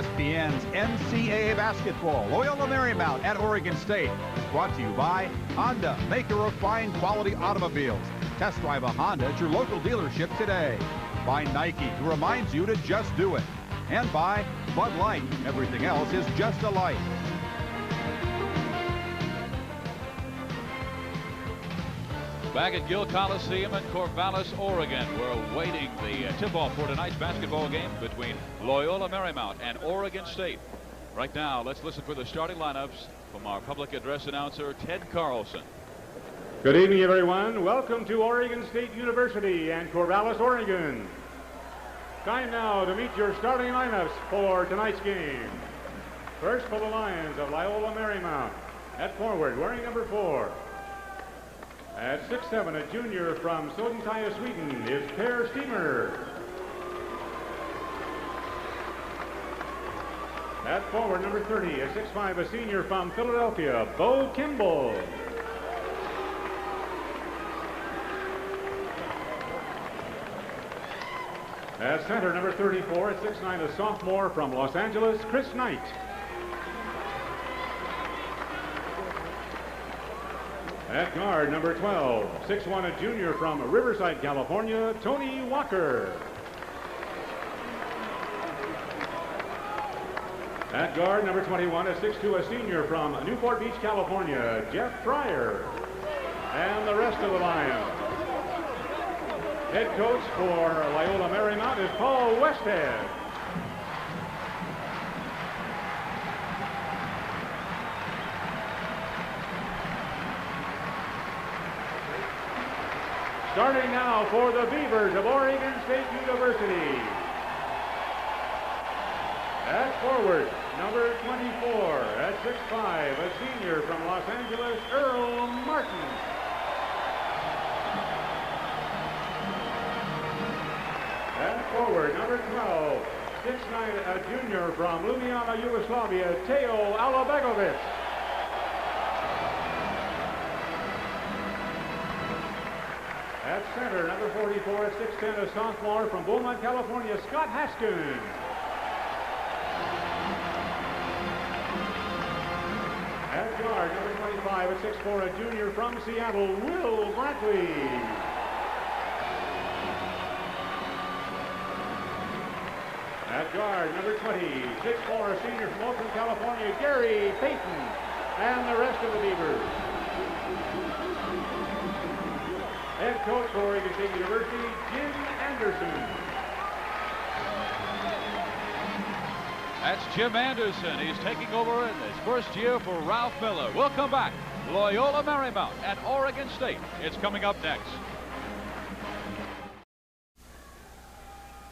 ESPN's NCAA basketball, Loyola Marymount at Oregon State. Brought to you by Honda, maker of fine quality automobiles. Test drive a Honda at your local dealership today. By Nike, who reminds you to just do it. And by Bud Light, everything else is just a light. Back at Gill Coliseum in Corvallis, Oregon, we're waiting the tip-off for tonight's basketball game between Loyola Marymount and Oregon State. Right now, let's listen for the starting lineups from our public address announcer, Ted Carlson. Good evening, everyone. Welcome to Oregon State University and Corvallis, Oregon. Time now to meet your starting lineups for tonight's game. First for the Lions of Loyola Marymount. At forward, wearing number 4. At 6'7", a junior from Sodentia, Sweden, is Per Steamer. At forward, number 30, a 6'5", a senior from Philadelphia, Bo Kimble. At center, number 34, at 6'9", a sophomore from Los Angeles, Chris Knight. At guard, number 12, 6'1", a junior from Riverside, California, Tony Walker. At guard, number 21, a 6'2", a senior from Newport Beach, California, Jeff Fryer. And the rest of the Lions. Head coach for Loyola Marymount is Paul Westhead. Starting now for the Beavers of Oregon State University. At forward, number 24, at 6'5", a senior from Los Angeles, Earl Martin. At forward, number 12, 6'9", a junior from Ljubljana, Yugoslavia, Teo Alabegovic. At center, number 44, at 6'10", a sophomore from Beaumont, California, Scott Haskin. At guard, number 25, at 6'4", a junior from Seattle, Will Bradley. At guard, number 20, 6'4", a senior from Oakland, California, Gary Payton. And the rest of the Beavers. Head coach for Oregon State University, Jim Anderson. That's Jim Anderson. He's taking over in his first year for Ralph Miller. We'll come back. Loyola Marymount and Oregon State. It's coming up next.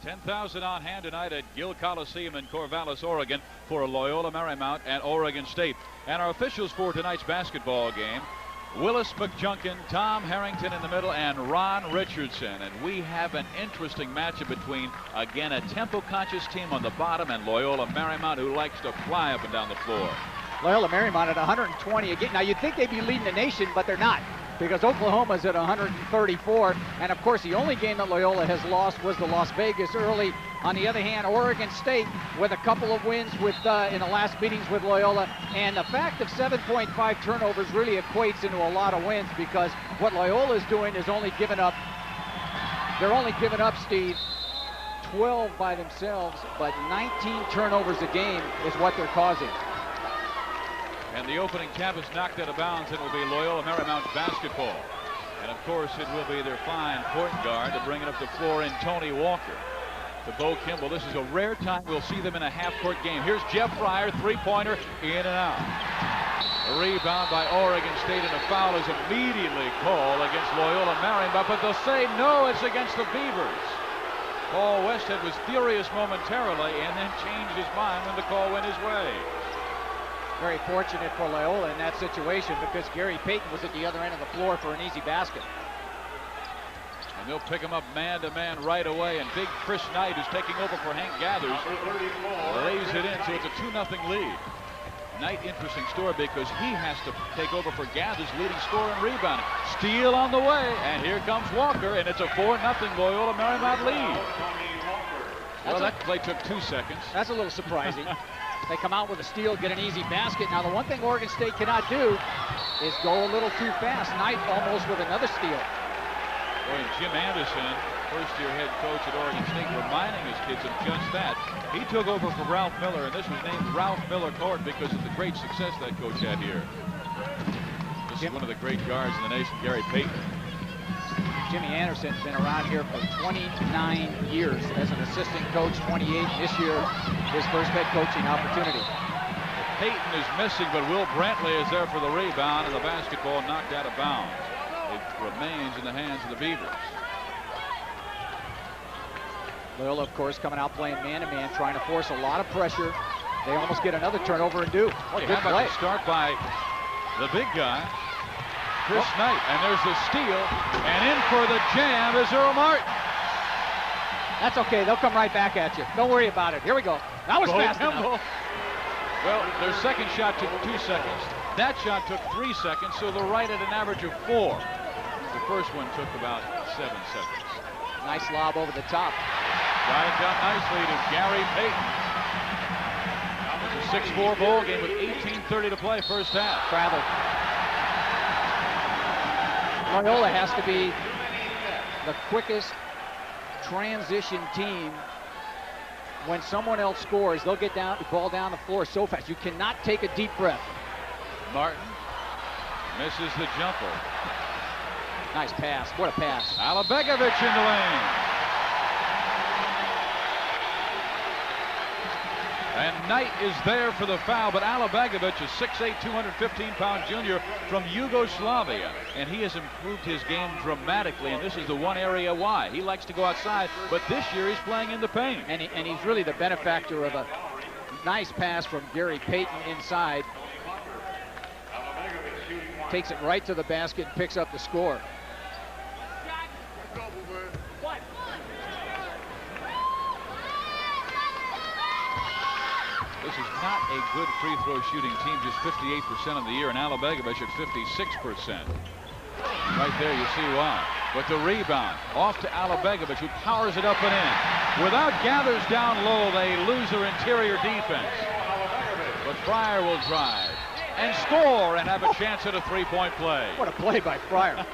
10,000 on hand tonight at Gill Coliseum in Corvallis, Oregon for Loyola Marymount and Oregon State. And our officials for tonight's basketball game, Willis McJunkin, Tom Harrington in the middle, and Ron Richardson. And we have an interesting matchup between, again, a tempo-conscious team on the bottom and Loyola Marymount, who likes to fly up and down the floor. Loyola Marymount at 120 again. Now, you'd think they'd be leading the nation, but they're not, because Oklahoma's at 134. And, of course, the only game that Loyola has lost was the Las Vegas early. On the other hand, Oregon State with a couple of wins in the last meetings with Loyola. And the fact of 7.5 turnovers really equates into a lot of wins, because what Loyola is doing is they're only giving up, Steve, 12 by themselves, but 19 turnovers a game is what they're causing. And the opening tap is knocked out of bounds, and it will be Loyola Marymount basketball. And, of course, it will be their fine point guard to bring it up the floor in Tony Walker. To Bo Kimble. This is a rare time we'll see them in a half-court game. Here's Jeff Fryer, three-pointer, in and out. A rebound by Oregon State, and a foul is immediately called against Loyola Marymount, but they'll say no, it's against the Beavers. Paul Westhead was furious momentarily and then changed his mind when the call went his way. Very fortunate for Loyola in that situation, because Gary Payton was at the other end of the floor for an easy basket. And they'll pick him up man-to-man right away. And big Chris Knight, who's taking over for Hank Gathers, lays it in, so it's a 2-0 lead. Knight, interesting story, because he has to take over for Gathers, leading scorer and rebounding. Steal on the way, and here comes Walker, and it's a 4-0 Loyola Marymount lead. Well, that play took 2 seconds. That's a little surprising. They come out with a steal, get an easy basket. Now, the one thing Oregon State cannot do is go a little too fast. Knight almost with another steal. Boy, and Jim Anderson, first-year head coach at Oregon State, reminding his kids of just that. He took over for Ralph Miller, and this was named Ralph Miller Court because of the great success that coach had here. This is one of the great guards in the nation, Gary Payton. Jimmy Anderson's been around here for 29 years as an assistant coach, 28 this year, his first head coaching opportunity. Payton is missing, but Will Brantley is there for the rebound, and the basketball knocked out of bounds. It remains in the hands of the Beavers. Loyola, of course, coming out playing man-to-man, trying to force a lot of pressure. They almost get another turnover and do. Well, how about the start by the big guy, Chris Knight, and there's the steal, and in for the jam is Earl Martin. That's okay. They'll come right back at you. Don't worry about it. Here we go. That was fast enough. Well, their second shot took 2 seconds. That shot took 3 seconds, so they're right at an average of 4. The first one took about 7 seconds. Nice lob over the top. Drives out nicely to Gary Payton. It's a 6-4 ball game with 18:30 to play, first half. Travel. Loyola has to be the quickest transition team. When someone else scores, they'll get the ball down the floor so fast. You cannot take a deep breath. Martin misses the jumper. Nice pass. What a pass. Alabegovic in the lane. And Knight is there for the foul, but Alabegovic is 6'8", 215-pound junior from Yugoslavia, and he has improved his game dramatically, and this is the one area why. He likes to go outside, but this year he's playing in the paint. And he's really the benefactor of a nice pass from Gary Payton inside. Takes it right to the basket and picks up the score. This is not a good free throw shooting team, just 58% of the year, and Alabegovic at 56%. Right there, you see why. But the rebound off to Alabegovic, who powers it up and in. Without gathers down low, they lose their interior defense. But Fryer will drive and score and have a chance at a three-point play. What a play by Fryer.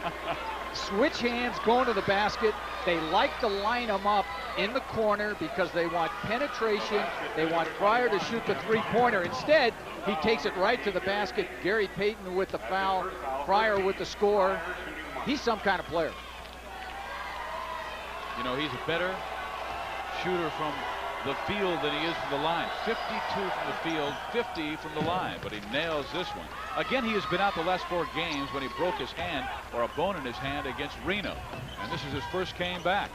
Switch hands, going to the basket. They like to line them up in the corner because they want penetration. They want Fryer to shoot the three-pointer. Instead, he takes it right to the basket. Gary Payton with the foul, Fryer with the score. He's some kind of player. You know, he's a better shooter from the field than he is from the line. 52 from the field, 50 from the line, but he nails this one. Again, he has been out the last 4 games when he broke his hand or a bone in his hand against Reno, and this is his first game back.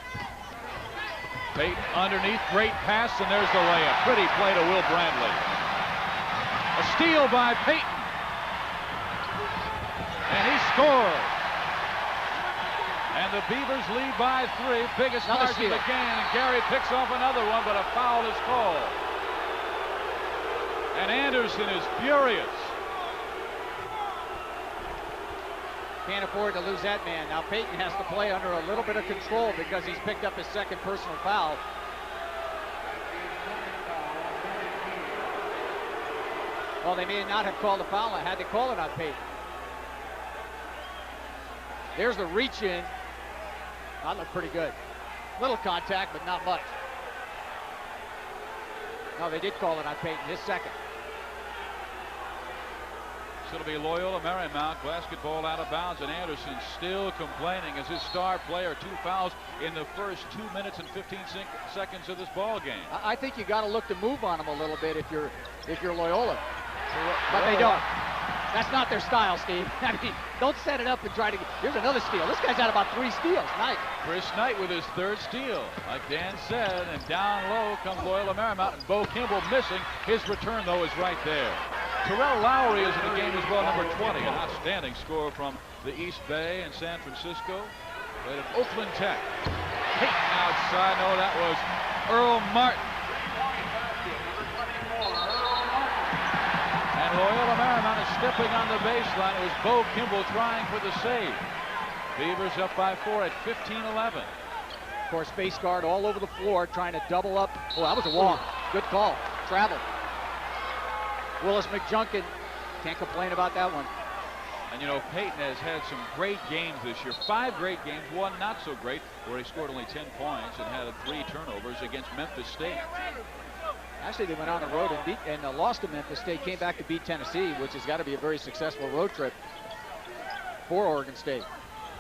Payton underneath, great pass, and there's the layup. Pretty play to Will Brantley. A steal by Payton, and he scores. And the Beavers lead by 3, biggest margin of the game, and Gary picks off another one, but a foul is called. And Anderson is furious. Can't afford to lose that man. Now Payton has to play under a little bit of control because he's picked up his second personal foul. Well, they may not have called a foul. Had to call it on Payton. There's the reach in. That looked pretty good. Little contact, but not much. No, they did call it on Payton, his second. So it'll be Loyola Marymount, basketball out of bounds, and Anderson still complaining as his star player, 2 fouls in the first 2 minutes and 15 seconds of this ball game. I think you got to look to move on him a little bit if you're Loyola, but they don't. That's not their style, Steve. I mean, don't set it up and try to get... Here's another steal. This guy's had about 3 steals. Knight. Chris Knight with his 3rd steal. Like Dan said, and down low comes Loyola Marymount, and Bo Kimble missing. His return, though, is right there. Terrell Lowry is in the game as well, number 20. An outstanding score from the East Bay and San Francisco. Played at Oakland Tech. Payton outside. No, that was Earl Martin. Loyola Marymount is stepping on the baseline. It was Bo Kimble trying for the save. Beavers up by 4 at 15-11. Of course, face guard all over the floor, trying to double up. Oh, that was a walk. Good call. Travel. Willis McJunkin, can't complain about that one. And you know, Payton has had some great games this year. 5 great games, one not so great, where he scored only 10 points and had 3 turnovers against Memphis State. Actually, they went on the road and lost to Memphis State, came back to beat Tennessee, which has got to be a very successful road trip for Oregon State.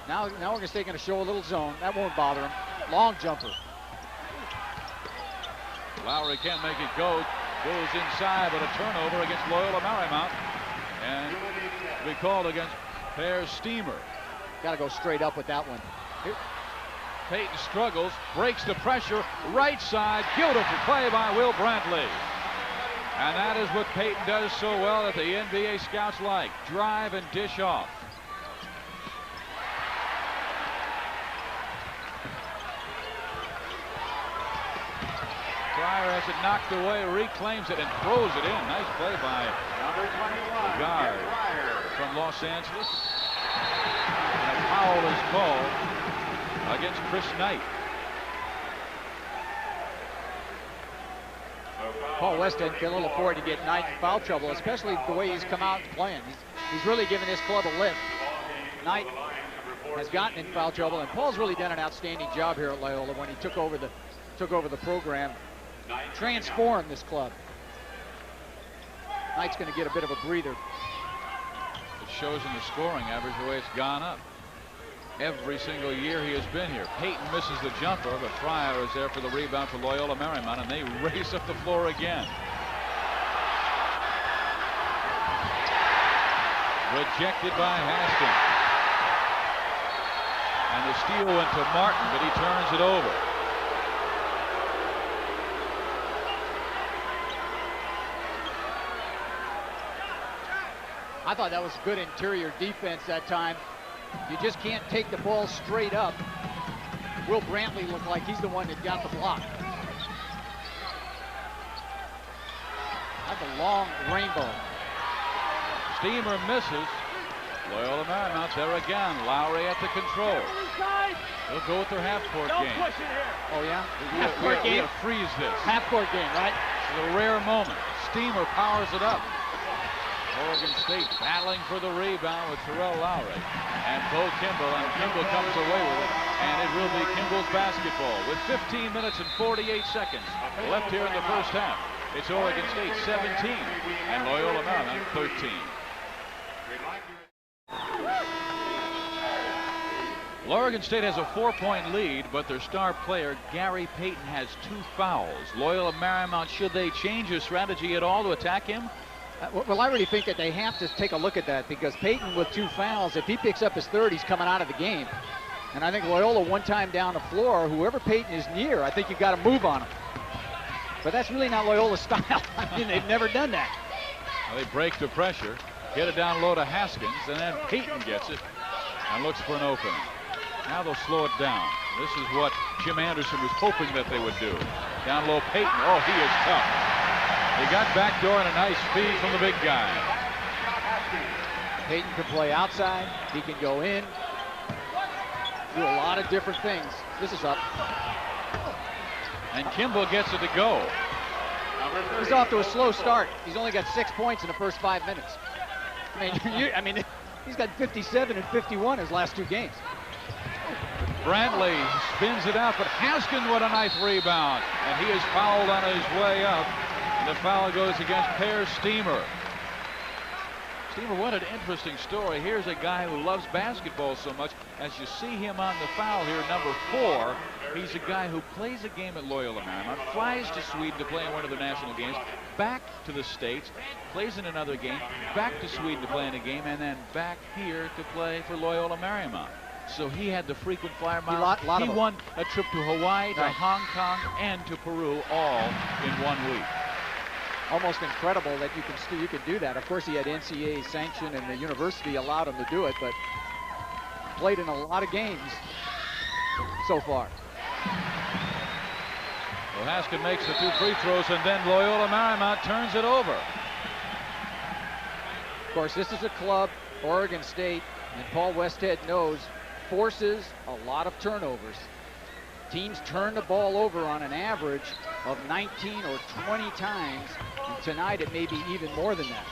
Now Oregon State going to show a little zone. That won't bother him. Long jumper. Lowry can't make it go. Goes inside, but a turnover against Loyola Marymount. And we called against Per Steamer. Got to go straight up with that one. Here. Payton struggles, breaks the pressure, right side, beautiful play by Will Brantley. And that is what Payton does so well that the NBA scouts like. Drive and dish off. Pryor has it knocked away, reclaims it, and throws it in. Nice play by the guard from Los Angeles. And a foul is called against Chris Knight. Paul Westhead can ill afford to get Knight in foul trouble, especially the way he's come out and playing. He's really given this club a lift. Knight has gotten in foul trouble, and Paul's really done an outstanding job here at Loyola when he took over the program, transformed this club. Knight's going to get a bit of a breather. It shows in the scoring average the way it's gone up. Every single year he has been here. Payton misses the jumper, but Pryor is there for the rebound for Loyola Marymount, and they race up the floor again. Rejected by Haskins. And the steal went to Martin, but he turns it over. I thought that was good interior defense that time. You just can't take the ball straight up. Will Brantley looked like he's the one that got the block. That's a long rainbow. Steamer misses. Loyola Marymount there again. Lowry at the control. They'll go with their half-court game. Oh, yeah? Half-court game. Freeze this. Half-court game, right? It's a rare moment. Steamer powers it up. Oregon State battling for the rebound with Terrell Lowry and Bo Kimble, and Kimble comes away with it, and it will be Kimble's basketball with 15 minutes and 48 seconds left here in the first half. It's Oregon State 17 and Loyola Marymount 13. Oregon State has a 4-point lead, but their star player Gary Payton has 2 fouls. Loyola Marymount, should they change their strategy at all to attack him? Well, I really think that they have to take a look at that, because Payton with 2 fouls, if he picks up his third, he's coming out of the game. And I think Loyola one time down the floor, whoever Payton is near, I think you've got to move on him. But that's really not Loyola's style. I mean, they've never done that. Well, they break the pressure, get it down low to Haskins, and then Payton gets it and looks for an opening. Now they'll slow it down. This is what Jim Anderson was hoping that they would do. Down low, Payton. Oh, he is tough. He got backdoor and a nice feed from the big guy. Payton can play outside. He can go in. Do a lot of different things. This is up. And Kimble gets it to go. He's off to a slow start. He's only got 6 points in the first 5 minutes. I mean, he's got 57 and 51 his last 2 games. Brantley spins it out, but Haskins with a nice rebound. And he is fouled on his way up. The foul goes against Per Steamer. Steamer, what an interesting story. Here's a guy who loves basketball so much. As you see him on the foul here, number 4, he's a guy who plays a game at Loyola Marymount, flies to Sweden to play in one of the national games, back to the States, plays in another game, back to Sweden to play in a game, and then back here to play for Loyola Marymount. So he had the frequent flyer miles. He won a trip to Hawaii, to Hong Kong, and to Peru all in 1 week. Almost incredible that you can do that. Of course, he had NCAA sanction and the university allowed him to do it, but played in a lot of games so far. Well, Haskins makes the 2 free throws, and then Loyola Marymount turns it over. Of course, this is a club, Oregon State, and Paul Westhead knows, forces a lot of turnovers. Teams turn the ball over on an average of 19 or 20 times. And tonight it may be even more than that.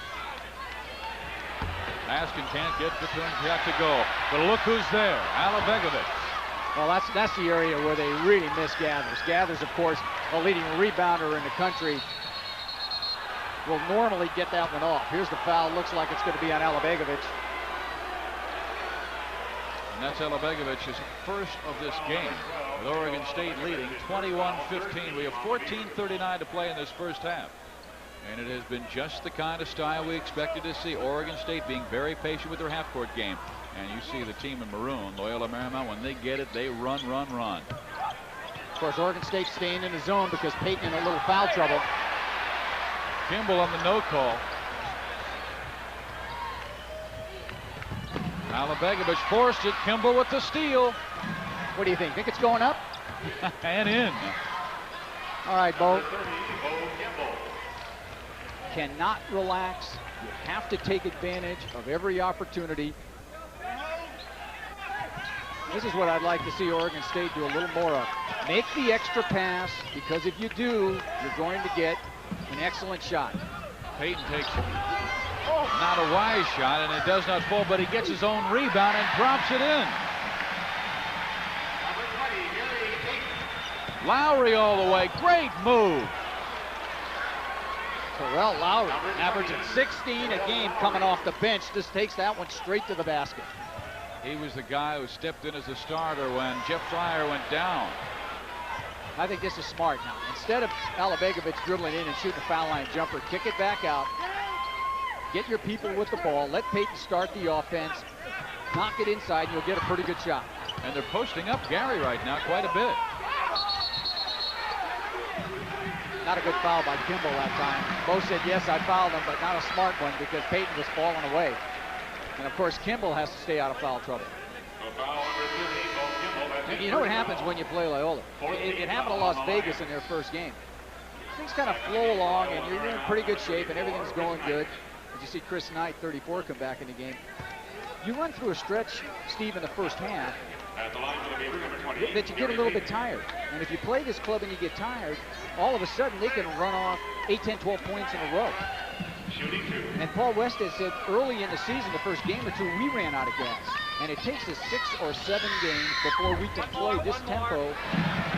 Askin can't get the turn shot to go. But look who's there. Alabegovic. Well, that's the area where they really miss Gathers. Gathers, of course, a leading rebounder in the country, will normally get that one off. Here's the foul. Looks like it's going to be on Alabegovic. And that's Alabegovic's first of this game, with Oregon State leading 21-15. We have 14:39 to play in this first half. And it has been just the kind of style we expected to see. Oregon State being very patient with their half-court game. And you see the team in maroon, Loyola Marymount, when they get it, they run. Of course, Oregon State staying in the zone because Payton in a little foul trouble. Kimble on the no call. Alabegovic forced it. Kimble with the steal. What do you think? Think it's going up? And in. All right, Bo. Cannot relax. You have to take advantage of every opportunity. This is what I'd like to see Oregon State do a little more of. Make the extra pass, because if you do, you're going to get an excellent shot. Payton takes not a wise shot, and it does not fall, but he gets his own rebound and drops it in. Lowry all the way. Great move. Terrell Lowry, averaging 16 a game coming off the bench, just takes that one straight to the basket. He was the guy who stepped in as a starter when Jeff Fryer went down. I think this is smart now. Instead of Alabegovic dribbling in and shooting a foul line jumper, kick it back out. Get your people with the ball. Let Payton start the offense. Knock it inside, and you'll get a pretty good shot. And they're posting up Gary right now quite a bit. Not a good foul by Kimble that time. Bo said, yes, I fouled him, but not a smart one because Payton was falling away. And, of course, Kimble has to stay out of foul trouble. And you know what happens when you play Loyola? It happened to Las Vegas in their first game. Things kind of flow along, and you're in pretty good shape, and everything's going good. As you see Chris Knight, 34, come back in the game. You run through a stretch, Steve, in the first half, that you get a little bit tired. And if you play this club and you get tired, all of a sudden they can run off 8, 10, 12 points in a row. And Paul Westhead said early in the season, the first game or two, we ran out of gas. And it takes us 6 or 7 games before we can play this tempo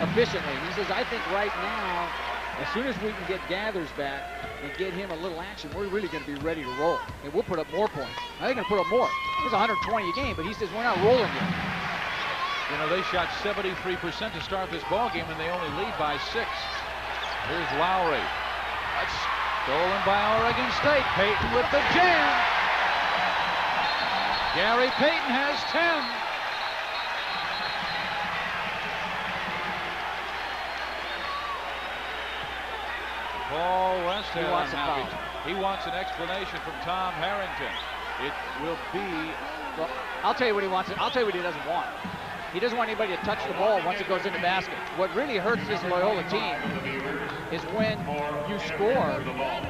efficiently. And he says, I think right now, as soon as we can get Gathers back and get him a little action, we're really going to be ready to roll. And we'll put up more points. I think we'll put up more. It's 120 a game, but he says we're not rolling yet. You know, they shot 73% to start this ball game, and they only lead by 6. Here's Lowry. That's stolen by Oregon State. Payton with the jam. Gary Payton has 10. Paul Westhead unhappy. He wants an explanation from Tom Harrington. It will be. Well, I'll tell you what he wants. I'll tell you what he doesn't want. He doesn't want anybody to touch the ball once it goes in the basket. What really hurts this Loyola team is when you score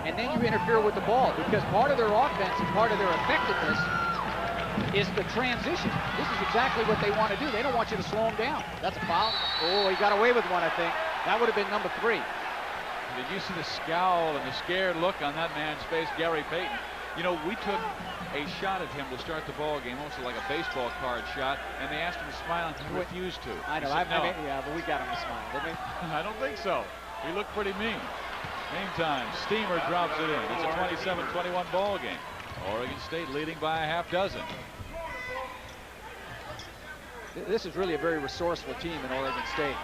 and then you interfere with the ball, because part of their offense and part of their effectiveness is the transition. This is exactly what they want to do. They don't want you to slow them down. That's a foul. Oh, he got away with one, I think. That would have been number 3. Did you see the scowl and the scared look on that man's face, Gary Payton? You know, we took a shot at him to start the ball game, almost like a baseball card shot, and they asked him to smile, and he refused to. I know, said, no. Yeah, but we got him to smile, didn't we? I don't think so. He looked pretty mean. Meantime, Steamer drops it in. It's a 27-21 ball game. Oregon State leading by a half dozen. This is really a very resourceful team in Oregon State.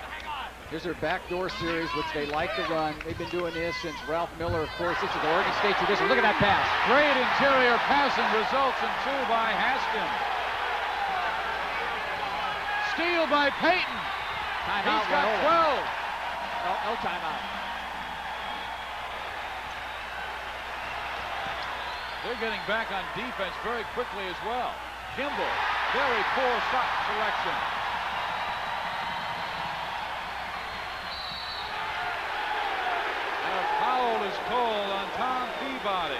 Here's their backdoor series, which they like to run. They've been doing this since Ralph Miller, of course. This is the Oregon State tradition. Look at that pass. Great interior passing, results in 2 by Haskins. Steal by Payton. Timeout. He's got 12. No timeout. They're getting back on defense very quickly as well. Kimble, very poor shot selection. Foul is called on Tom Peabody.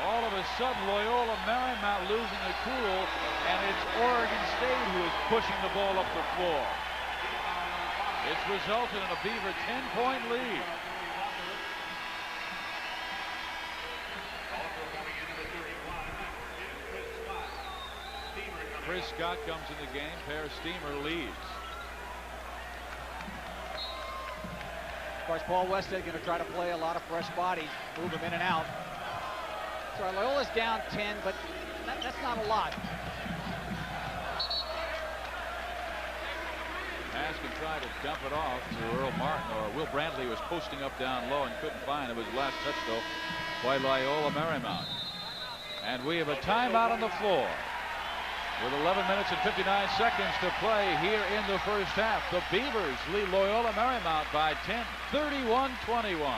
All of a sudden, Loyola Marymount losing the cool and it's Oregon State who is pushing the ball up the floor. It's resulted in a Beaver 10-point lead. Chris Scott comes in the game. Per Steamer leads. Of course, Paul Westhead going to try to play a lot of fresh bodies, move them in and out. So Loyola's down 10, but that's not a lot. Haskin tried to dump it off to Earl Martin, or Will Brantley was posting up down low and couldn't find it. It was last touch, though, by Loyola Marymount. And we have a timeout on the floor with 11 minutes and 59 seconds to play here in the first half. The Beavers lead Loyola Marymount by 10, 31-21.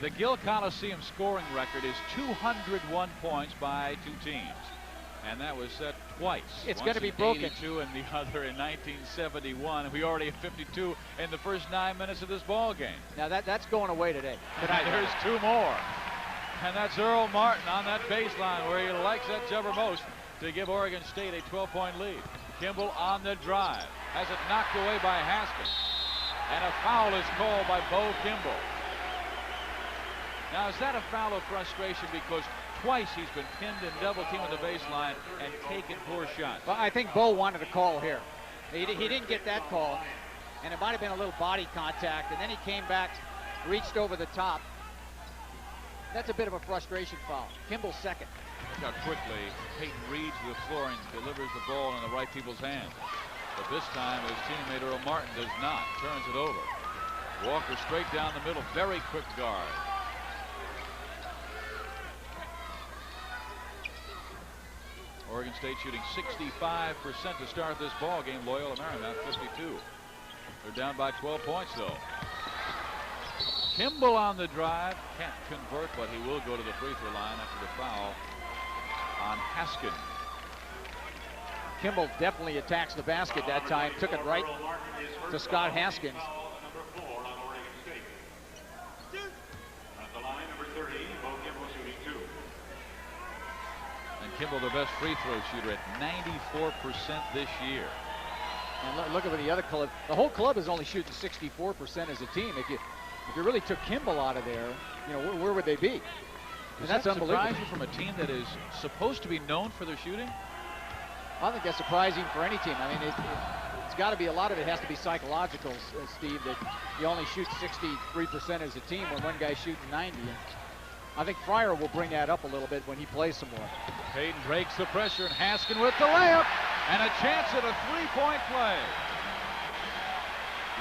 The Gill Coliseum scoring record is 201 points by two teams. And that was set twice. It's going to be broken. 82 and the other in 1971. We already have 52 in the first 9 minutes of this ball game. Now that's going away today. There's two more. And that's Earl Martin on that baseline where he likes that jumper most to give Oregon State a 12-point lead. Kimble on the drive. Has it knocked away by Haskin. And a foul is called by Bo Kimble. Now, is that a foul of frustration because twice he's been pinned and double-teamed on the baseline and taken poor shots? Well, I think Bo wanted a call here. He didn't get that call, and it might have been a little body contact, and then he came back, reached over the top. That's a bit of a frustration foul. Kimble's second. Look how quickly Payton reads the floor and delivers the ball in the right people's hands. But this time his teammate Earl Martin does not. Turns it over. Walker straight down the middle. Very quick guard. Oregon State shooting 65% to start this ball game. Loyola Marymount 52. They're down by 12 points though. Kimble on the drive, can't convert, but he will go to the free throw line after the foul on Haskin. Kimble definitely attacks the basket that time. Took it right to Scott Haskins. And Kimble, the best free throw shooter at 94% this year. And look at the other club. The whole club is only shooting 64% as a team. If you really took Kimble out of there, you know, where would they be? Does that surprise you from a team that is supposed to be known for their shooting? I think that's surprising for any team. I mean, it's got to be, a lot of it has to be psychological, Steve, that you only shoot 63% as a team when one guy's shooting 90. And I think Fryer will bring that up a little bit when he plays some more. Payton breaks the pressure, and Haskin with the layup, and a chance at a three-point play.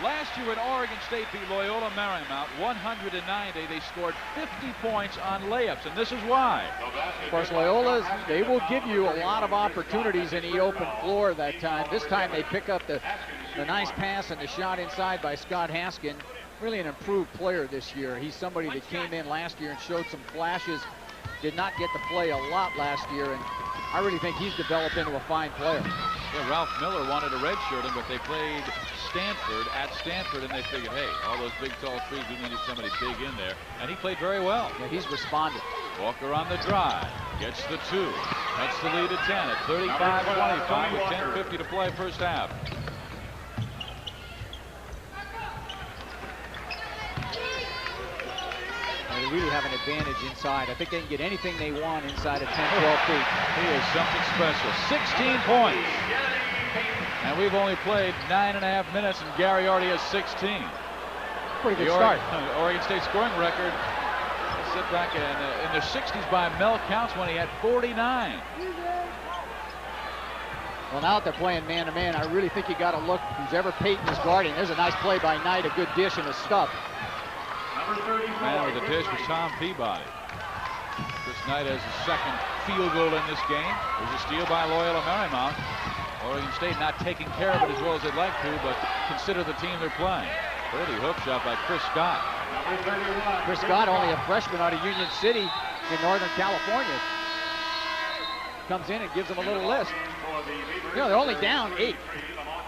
Last year when Oregon State beat Loyola Marymount 190, they scored 50 points on layups, and this is why. Of course, Loyola, they will give you a lot of opportunities in the open floor that time. This time they pick up the nice pass and the shot inside by Scott Haskin. Really an improved player this year. He's somebody that came in last year and showed some flashes. Did not get to play a lot last year, and I really think he's developed into a fine player. Yeah, Ralph Miller wanted to redshirt him, but they played Stanford at Stanford, and they figured, hey, all those big, tall trees, we need somebody big in there. And he played very well. Yeah, he's responded. Walker on the drive, gets the two, cuts the lead to 10 at 35-25 with 10:50 to play first half. They really have an advantage inside. I think they can get anything they want inside of 10, 12 feet. He is something special. 16 points. And we've only played 9.5 minutes, and Gary already has 16. Pretty good start. Oregon State scoring record set back in the 60s by Mel Counts when he had 49. Well, now that they're playing man-to-man, I really think you got to look who's ever Payton is guarding. There's a nice play by Knight, a good dish and a stuff. Man with the dish was Tom Peabody. Chris Knight has his second field goal in this game. There's a steal by Loyola Marymount. Oregon State not taking care of it as well as they'd like to, but consider the team they're playing. Pretty hook shot by Chris Scott. Chris Scott, only a freshman out of Union City in Northern California. Comes in and gives them a little list. You know, they're only down 8.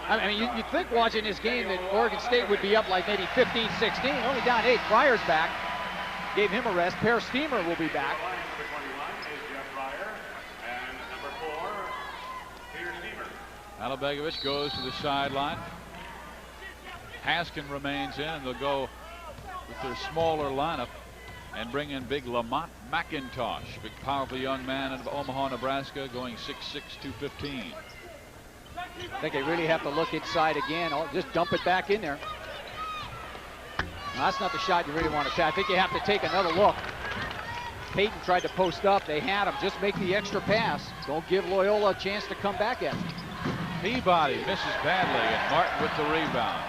I mean, you'd think watching this game that Oregon State would be up like maybe 15-16. Only down 8. Fryer's back. Gave him a rest. Per Steamer will be back. Alabegovich goes to the sideline. Haskin remains in, and they'll go with their smaller lineup and bring in big Lamont McIntosh, big powerful young man out of Omaha, Nebraska, going 6'6", 215. I think they really have to look inside again. Oh, just dump it back in there. Now, that's not the shot you really want to take. I think you have to take another look. Payton tried to post up. They had him. Just make the extra pass. Don't give Loyola a chance to come back at him. Peabody misses badly, and Martin with the rebound.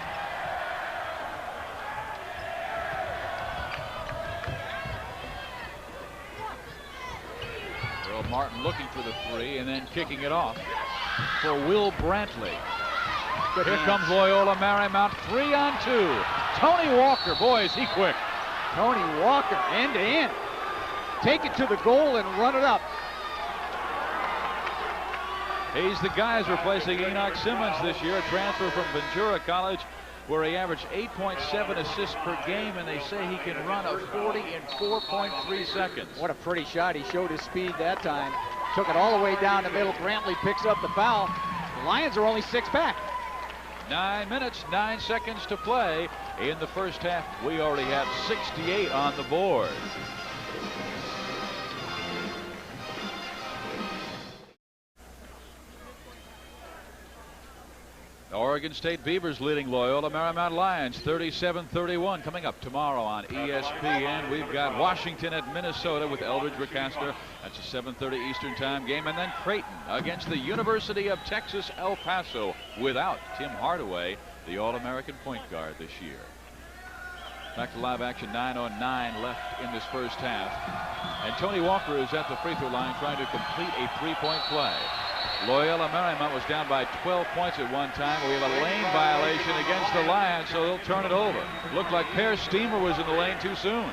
Earl Martin looking for the three and then kicking it off for Will Brantley. But here comes Loyola Marymount, 3-on-2. Tony Walker, boy, is he quick. Tony Walker, end to end. Take it to the goal and run it up. He's the guy who's replacing Enoch Simmons this year, a transfer from Ventura College, where he averaged 8.7 assists per game, and they say he can run a 40 in 4.3 seconds. What a pretty shot. He showed his speed that time. Took it all the way down the middle. Brantley picks up the foul. The Lions are only 6 back. 9 minutes, 9 seconds to play in the first half. We already have 68 on the board. The Oregon State Beavers leading Loyola Marymount Lions 37-31. Coming up tomorrow on ESPN, we've got Washington at Minnesota with Eldridge Recaster. That's a 7:30 Eastern time game. And then Creighton against the University of Texas El Paso without Tim Hardaway, the All-American point guard this year. Back to live action, 9:09 left in this first half. And Tony Walker is at the free throw line trying to complete a three-point play. Loyola Marymount was down by 12 points at one time. We have a lane violation against the Lions, so they'll turn it over. Looked like Per Steamer was in the lane too soon.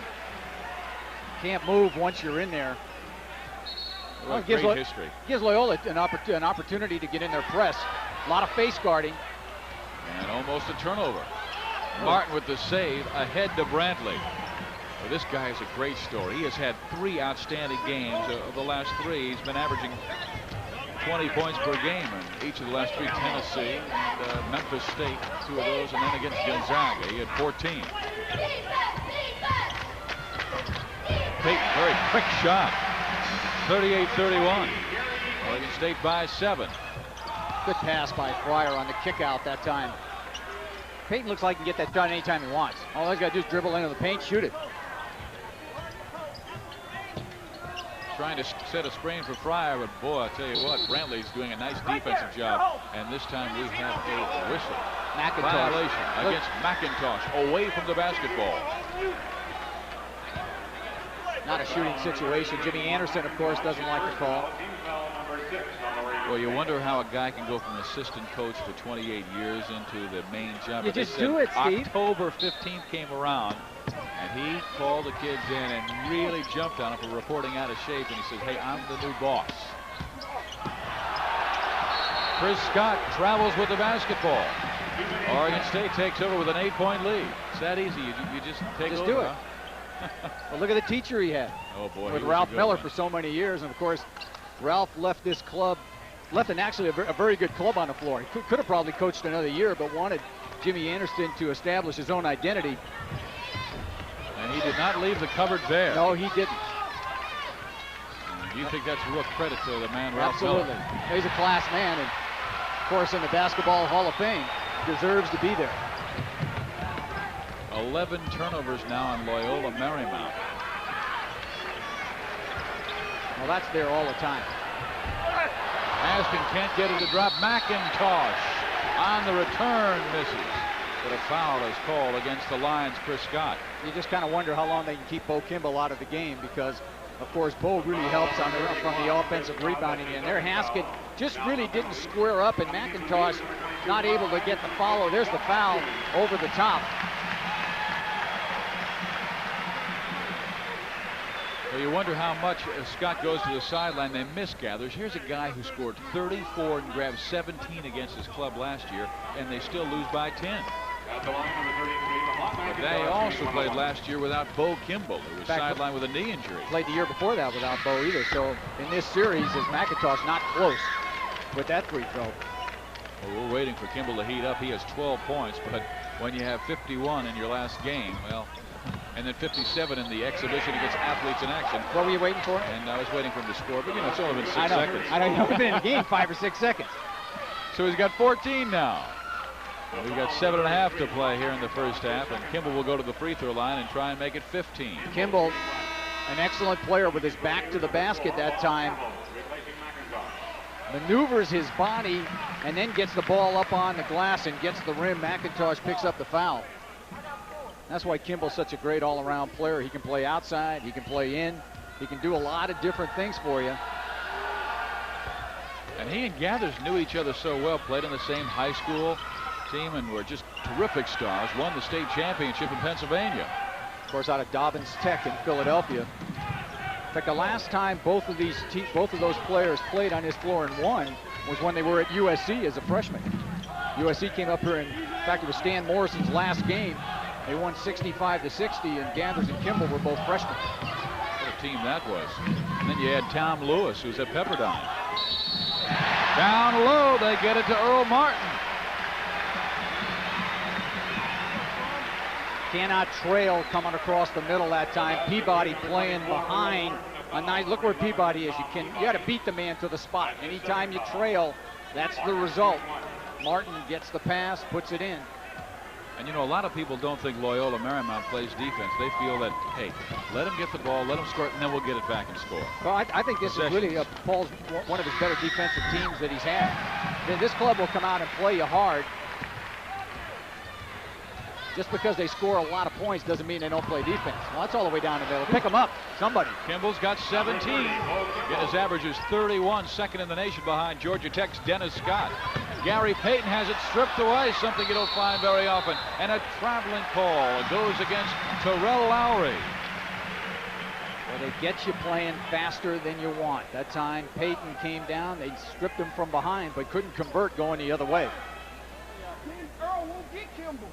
Can't move once you're in there. Well, great history. Gives Loyola an opportunity to get in their press. A lot of face guarding. And almost a turnover. Martin with the save ahead to Brantley. Well, this guy is a great story. He has had 3 outstanding games. Of the last 3, he's been averaging 20 points per game in each of the last 3, Tennessee and Memphis State, 2 of those, and then against Gonzaga, he had 14. Payton, very quick shot, 38-31. Oregon State by 7. Good pass by Fryer on the kick out that time. Payton looks like he can get that done anytime he wants. All he's got to do is dribble into the paint, shoot it. Trying to set a screen for Fryer, but boy, I tell you what, Brantley's doing a nice defensive job. And this time we have a whistle. McIntosh. Violation against McIntosh, away from the basketball. Not a shooting situation. Jimmy Anderson, of course, doesn't like the call. Well, you wonder how a guy can go from assistant coach for 28 years into the main job. You just do it, Steve. October 15th came around, and he called the kids in and really jumped on them for reporting out of shape. And he said, hey, I'm the new boss. Chris Scott travels with the basketball. Oregon State takes over with an 8-point lead. It's that easy. You just take over. Do it. Well, look at the teacher he had. Oh, boy. With Ralph Miller for so many years. And, of course, Ralph left this club, actually a very good club on the floor. He could have probably coached another year, but wanted Jimmy Anderson to establish his own identity. And he did not leave the cupboard bare. No, he didn't. Do you think that's a real credit to the man, Ralph Miller? Absolutely. He's a class man, and, of course, in the Basketball Hall of Fame, deserves to be there. 11 turnovers now on Loyola Marymount. Well, that's there all the time. Askin can't get it to drop. McIntosh on the return misses. But a foul is called against the Lions' Chris Scott. You just kind of wonder how long they can keep Bo Kimble out of the game because, of course, Bo really helps from the offensive rebounding. And there, Haskin just really didn't square up, and McIntosh not able to get the follow. There's the foul over the top. Well, you wonder how much Scott goes to the sideline. They misgathers. Here's a guy who scored 34 and grabbed 17 against his club last year, and they still lose by 10. But they also played last year without Bo Kimble, who was sidelined with a knee injury. Played the year before that without Bo either. So in this series, is McIntosh not close with that free throw. Well, we're waiting for Kimble to heat up. He has 12 points, but when you have 51 in your last game, well, and then 57 in the exhibition against Athletes in Action. What were you waiting for? And I was waiting for him to score, but you know, it's only been 6 seconds. I know, you've only been in the game 5 or 6 seconds. So he's got 14 now. We've got 7.5 to play here in the first half, and Kimble will go to the free throw line and try and make it 15. Kimble, an excellent player with his back to the basket that time. Maneuvers his body and then gets the ball up on the glass and gets the rim. McIntosh picks up the foul. That's why Kimble's such a great all-around player. He can play outside, he can play in, he can do a lot of different things for you. And he and Gathers knew each other so well, played on the same high school team, and were just terrific stars. Won the state championship in Pennsylvania. Of course, out of Dobbins Tech in Philadelphia. In fact, the last time both of those players played on his floor and won was when they were at USC as a freshman. USC came up here, and in fact, it was Stan Morrison's last game. They won 65-60, and Gathers and Kimble were both freshmen. What a team that was. And then you had Tom Lewis, who's at Pepperdine. Down low, they get it to Earl Martin. Cannot trail coming across the middle that time. Peabody playing behind a nice. Look where Peabody is. You got to beat the man to the spot. Anytime you trail, that's the result. Martin gets the pass, puts it in. And you know, a lot of people don't think Loyola Marymount plays defense. They feel that, hey, let him get the ball, let him score, and then we'll get it back and score. Well, I think this is really Paul's one of his better defensive teams that he's had. This club will come out and play you hard. Just because they score a lot of points doesn't mean they don't play defense. Well, that's all the way down the middle. Pick them up, somebody. Kimble's got 17. Yet his average is 31, second in the nation behind Georgia Tech's Dennis Scott. Gary Payton has it stripped away, something you don't find very often. And a traveling call goes against Terrell Lowry. Well, they get you playing faster than you want. That time Payton came down, they stripped him from behind, but couldn't convert going the other way. Earl won't get Kimble.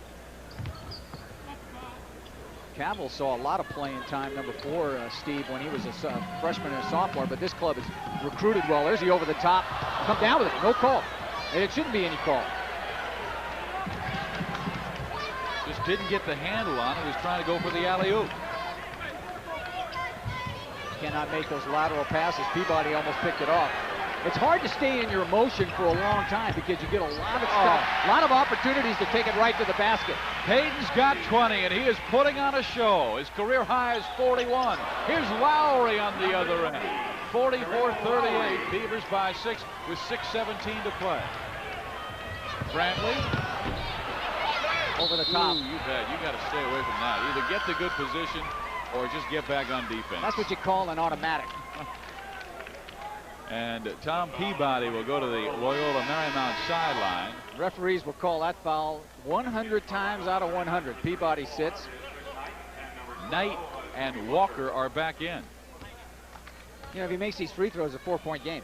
Cavill saw a lot of playing time, number 4, Steve, when he was a freshman and a sophomore, but this club is recruited well. There's the over the top. Come down with it. No call. And it shouldn't be any call. Just didn't get the handle on it. He was trying to go for the alley-oop. Cannot make those lateral passes. Peabody almost picked it off. It's hard to stay in your emotion for a long time because you get a lot of stuff, a lot of opportunities to take it right to the basket. Payton's got 20, and he is putting on a show. His career high is 41. Here's Lowry on the other end. 44-38. Beavers by 6 with 6:17 to play. Brantley. Over the top. Ooh, you bet. You got to stay away from that. Either get the good position or just get back on defense. That's what you call an automatic. And Tom Peabody will go to the Loyola Marymount sideline. Referees will call that foul 100 times out of 100. Peabody sits. Knight and Walker are back in. You know, if he makes these free throws, a 4-point game.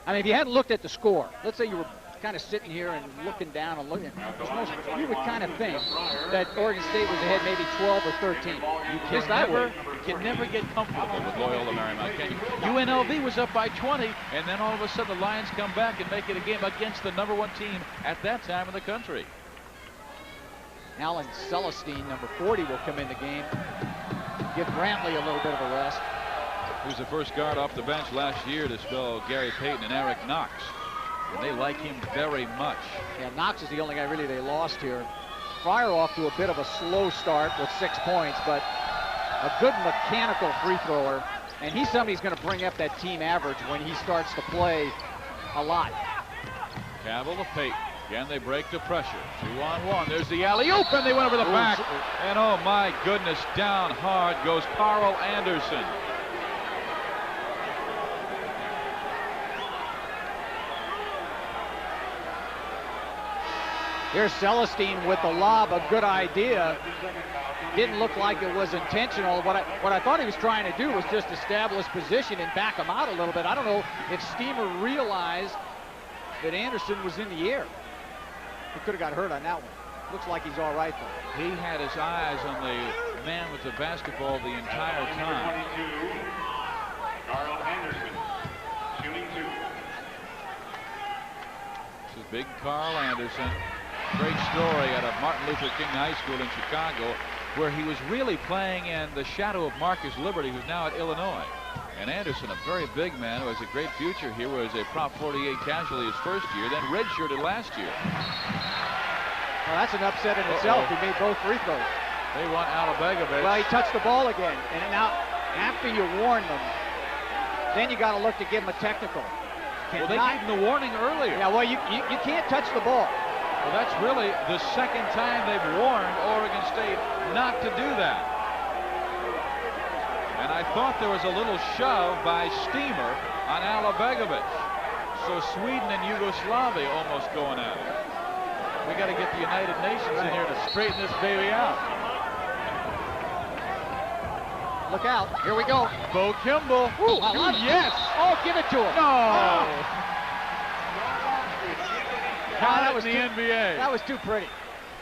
I mean, if you hadn't looked at the score, let's say you were kind of sitting here and looking down and looking, you would kind of think that Oregon State was ahead maybe 12 or 13. You can never get comfortable with Loyola Marymount, can you? UNLV was up by 20, and then all of a sudden the Lions come back and make it a game against the #1 team at that time in the country. Alan Celestine, number 40, will come in the game. Give Brantley a little bit of a rest. Who's the first guard off the bench last year to spell Gary Payton and Eric Knox. And they like him very much. Yeah, Knox is the only guy really they lost here. Fryer off to a bit of a slow start with 6 points, but a good mechanical free thrower. And he's somebody who's going to bring up that team average when he starts to play a lot. Cavill to Payton. Again, they break the pressure. 2-on-1. There's the alley-oop, and they went over the back. And oh my goodness, down hard goes Carl Anderson. Here's Celestine with the lob, a good idea. Didn't look like it was intentional. What I thought he was trying to do was just establish position and back him out a little bit. I don't know if Steamer realized that Anderson was in the air. He could have got hurt on that one. Looks like he's all right, though. He had his eyes on the man with the basketball the entire time. Carl Anderson, shooting 2. This is big Carl Anderson. Great story out of Martin Luther King High School in Chicago, where he was really playing in the shadow of Marcus Liberty, who's now at Illinois. And Anderson, a very big man who has a great future here, was a Prop 48 casualty his first year, then redshirted last year. Well, that's an upset in itself. He made both free throws. They want Alabegovic. Well, he touched the ball again. And now, after you warn them, then you got to look to give him a technical. Well, they gave him the warning earlier. Yeah, well, you can't touch the ball. Well, that's really the second time they've warned Oregon State not to do that. And I thought there was a little shove by Steamer on Alabegovic. So Sweden and Yugoslavia almost going at it. We got to get the United Nations in here to straighten this baby out. Look out. Here we go. Bo Kimble. Ooh, yes. Oh, give it to him. No. Oh. That was the NBA. That was too pretty.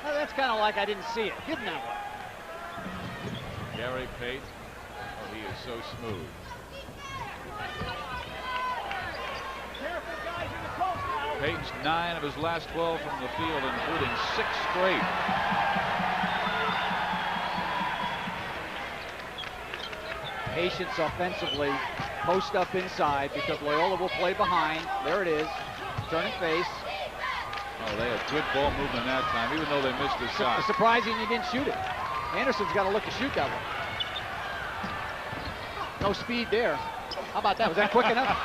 Well, that's kind of like I didn't see it. Give him that one. Gary Payton. Oh, he is so smooth. Payton's 9 of his last 12 from the field, including 6 straight. Patience offensively. Post up inside because Loyola will play behind. There it is. Turning face. Oh, they had good ball movement that time, even though they missed the shot. Surprising he didn't shoot it. Anderson's got to look to shoot that one. No speed there. How about that? Was that quick enough?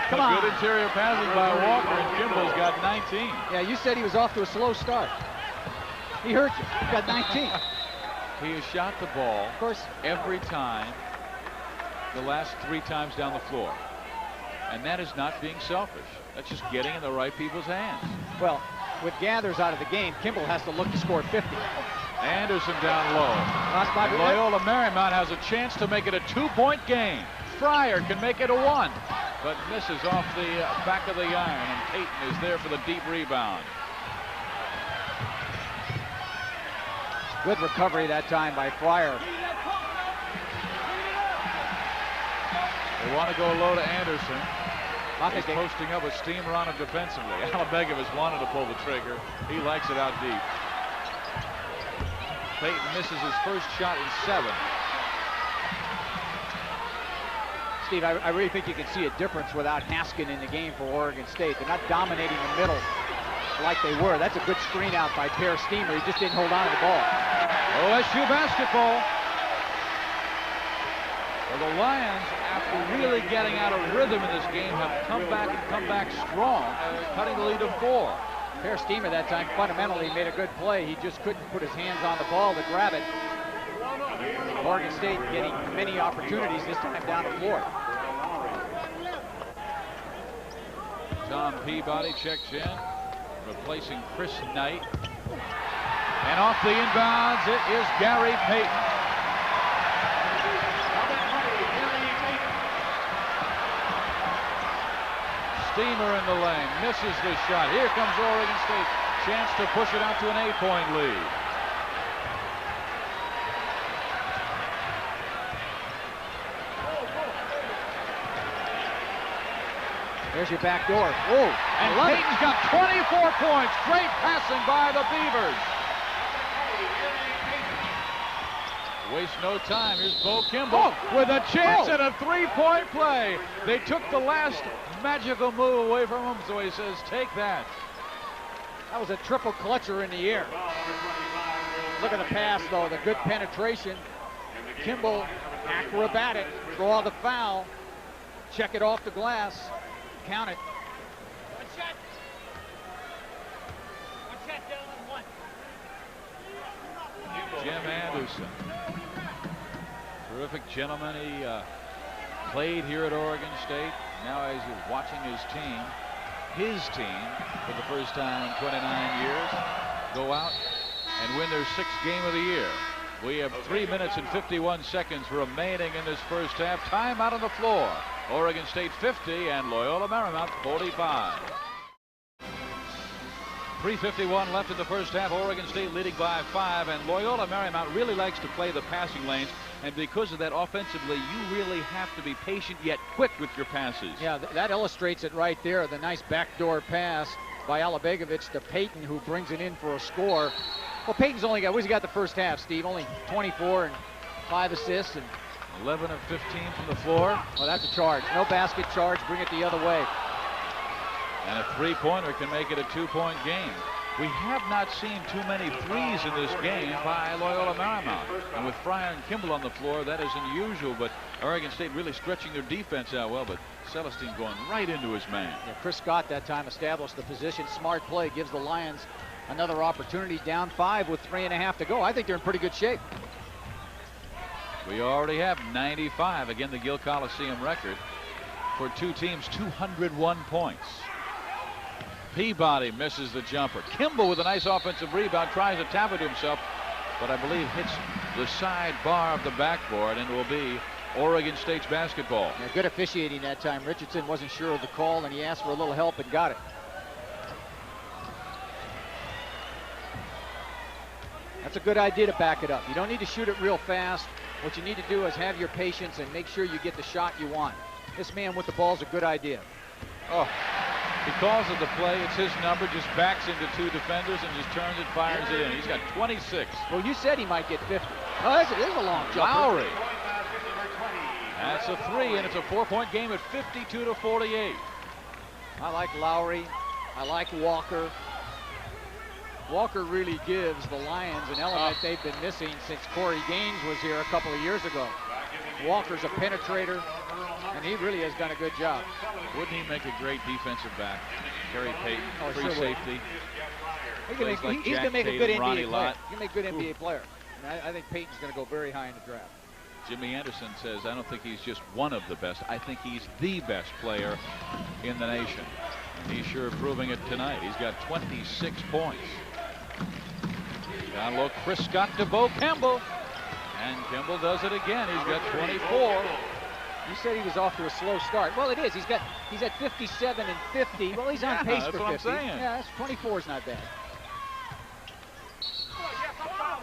Come on. Good interior passing by Walker, and Kimble's got 19. Yeah, you said he was off to a slow start. He hurt you. He got 19. He has shot the ball, of course, every time the last 3 times down the floor. And that is not being selfish. That's just getting in the right people's hands. Well, with Gathers out of the game, Kimble has to look to score 50. Anderson down low. And Loyola Marymount has a chance to make it a 2-point game. Fryer can make it a 1, but misses off the back of the iron, and Payton is there for the deep rebound. Good recovery that time by Fryer. They want to go low to Anderson. He's posting up with Steamer on him defensively. Alabegovic has wanted to pull the trigger. He likes it out deep. Payton misses his first shot in 7. Steve, I really think you can see a difference without Haskin in the game for Oregon State. They're not dominating the middle like they were. That's a good screen out by Per Steamer. He just didn't hold on to the ball. OSU basketball. Well, the Lions, after really getting out of rhythm in this game, have come back strong, cutting the lead to 4. Per Steamer that time fundamentally made a good play. He just couldn't put his hands on the ball to grab it. Oregon State getting many opportunities this time down the floor. Tom Peabody checks in, replacing Chris Knight. And off the inbounds, it is Gary Payton. Steamer in the lane, misses the shot. Here comes Oregon State. Chance to push it out to an 8-point lead. There's your back door. Oh, and Payton's got 24 points. Great passing by the Beavers. Waste no time. Here's Bo Kimble with a chance at a 3-point play. They took the last magical move away from him, so he says, take that. That was a triple clutcher in the air. Look at the pass, though. The good penetration. Kimble, acrobatic. Draw the foul. Check it off the glass. Count it. Jim Anderson. Terrific gentleman. He played here at Oregon State. Now as he's watching his team, for the first time in 29 years, go out and win their 6th game of the year. We have 3 minutes and 51 seconds remaining in this first half. Time out on the floor. Oregon State 50 and Loyola Marymount 45. 3:51 left in the first half. Oregon State leading by 5, and Loyola Marymount really likes to play the passing lanes, and because of that, offensively, you really have to be patient yet quick with your passes. Yeah, that illustrates it right there. The nice backdoor pass by Alabegovic to Payton, who brings it in for a score. Well, Payton's only got, what's he got the first half, Steve? Only 24 and 5 assists and 11 of 15 from the floor. Well, that's a charge. No basket charge. Bring it the other way. And a three-pointer can make it a 2-point game. We have not seen too many threes in this game by Loyola Marymount. And with Fryer and Kimble on the floor, that is unusual, but Oregon State really stretching their defense out well, but Celestine going right into his man. Yeah, Chris Scott that time established the position. Smart play gives the Lions another opportunity, down 5 with 3.5 to go. I think they're in pretty good shape. We already have 95, again the Gill Coliseum record for two teams, 201 points. Peabody misses the jumper. Kimble with a nice offensive rebound, tries to tap it to himself, but I believe hits the side bar of the backboard, and it will be Oregon State's basketball. Yeah, good officiating that time. Richardson wasn't sure of the call, and he asked for a little help and got it. That's a good idea to back it up. You don't need to shoot it real fast. What you need to do is have your patience and make sure you get the shot you want. This man with the ball is a good idea. Oh, because of the play, it's his number, just backs into 2 defenders and just turns it, fires it in. He's got 26. Well, you said he might get 50. Oh, there's a long jumper. Lowry. That's a 3, and it's a 4-point game at 52-48. I like Lowry. I like Walker. Walker really gives the Lions an element they've been missing since Corey Gaines was here a couple of years ago. Walker's a penetrator, and he really has done a good job. Wouldn't he make a great defensive back? Kerry Payton, free sure safety. He's going to make a good NBA player. He'll make a good NBA player. And I think Payton's going to go very high in the draft. Jimmy Anderson says, I don't think he's just one of the best. I think he's the best player in the nation. And he's sure proving it tonight. He's got 26 points. Down low, Chris Scott to Bo Kimble. And Kimble does it again. He's got 24. You said he was off to a slow start. Well, it is. He's at 57 and 50. Well, he's on pace for 50. That's what I'm saying. Yeah, 24 is not bad.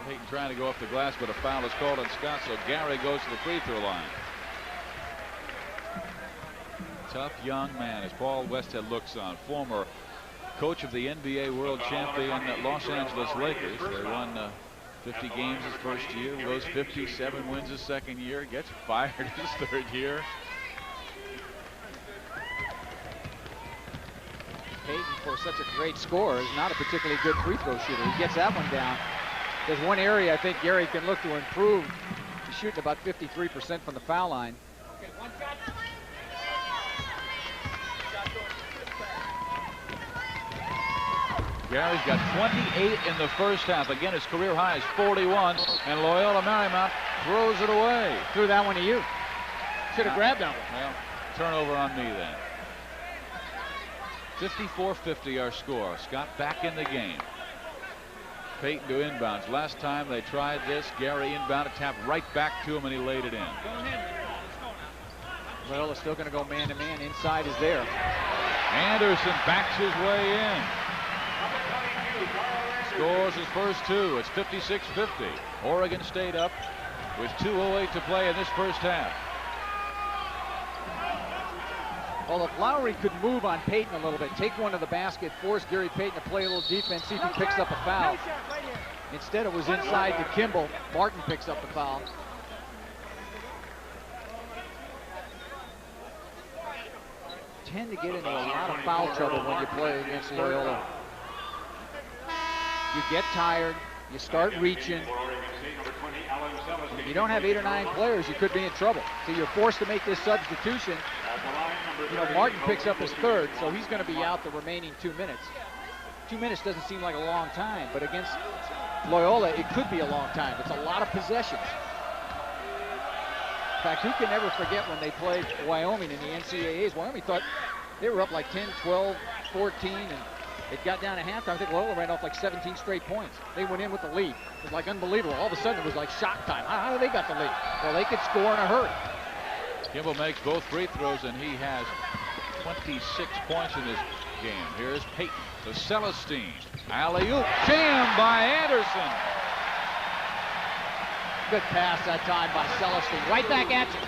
Payton trying to go off the glass, but a foul is called on Scott, so Gary goes to the free throw line. Tough young man, as Paul Westhead looks on, former coach of the NBA World Champion Los Angeles Lakers. They won 50 games his first year, was 57 wins his second year, gets fired his third year. Payton, for such a great scorer, is not a particularly good free throw shooter. He gets that one down. There's one area I think Gary can look to improve. He's shooting about 53% from the foul line. Gary's got 28 in the first half. Again, his career high is 41, and Loyola Marymount throws it away. Threw that one to you. Should have grabbed that one. Well, turnover on me then. 54-50 our score. Scott back in the game. Payton to inbounds. Last time they tried this, Gary inbounded, tapped right back to him, and he laid it in. Loyola's still going to go man-to-man. Inside is there. Anderson backs his way in. Scores his first 2. It's 56-50. Oregon State up with 2:08 to play in this first half. Well, if Lowry could move on Payton a little bit, take one to the basket, force Gary Payton to play a little defense, see if he picks up a foul. Instead, it was inside to Kimble. Martin picks up the foul. Tend to get into a lot of foul trouble when you play against Loyola. You get tired, you start reaching. If you don't have 8 or 9 players, you could be in trouble. So you're forced to make this substitution. You know, Martin picks up his third, so he's going to be out the remaining 2 minutes. 2 minutes doesn't seem like a long time, but against Loyola, it could be a long time. It's a lot of possessions. In fact, who can ever forget when they played Wyoming in the NCAAs? Wyoming thought they were up like 10, 12, 14, and it got down to halftime. I think Loyola ran off like 17 straight points. They went in with the lead. It was like unbelievable. All of a sudden, it was like shock time. How did they got the lead? Well, they could score in a hurry. Kimble makes both free throws, and he has 26 points in this game. Here's Payton to Celestine. Alley-oop, jam by Anderson. Good pass that time by Celestine. Right back at you.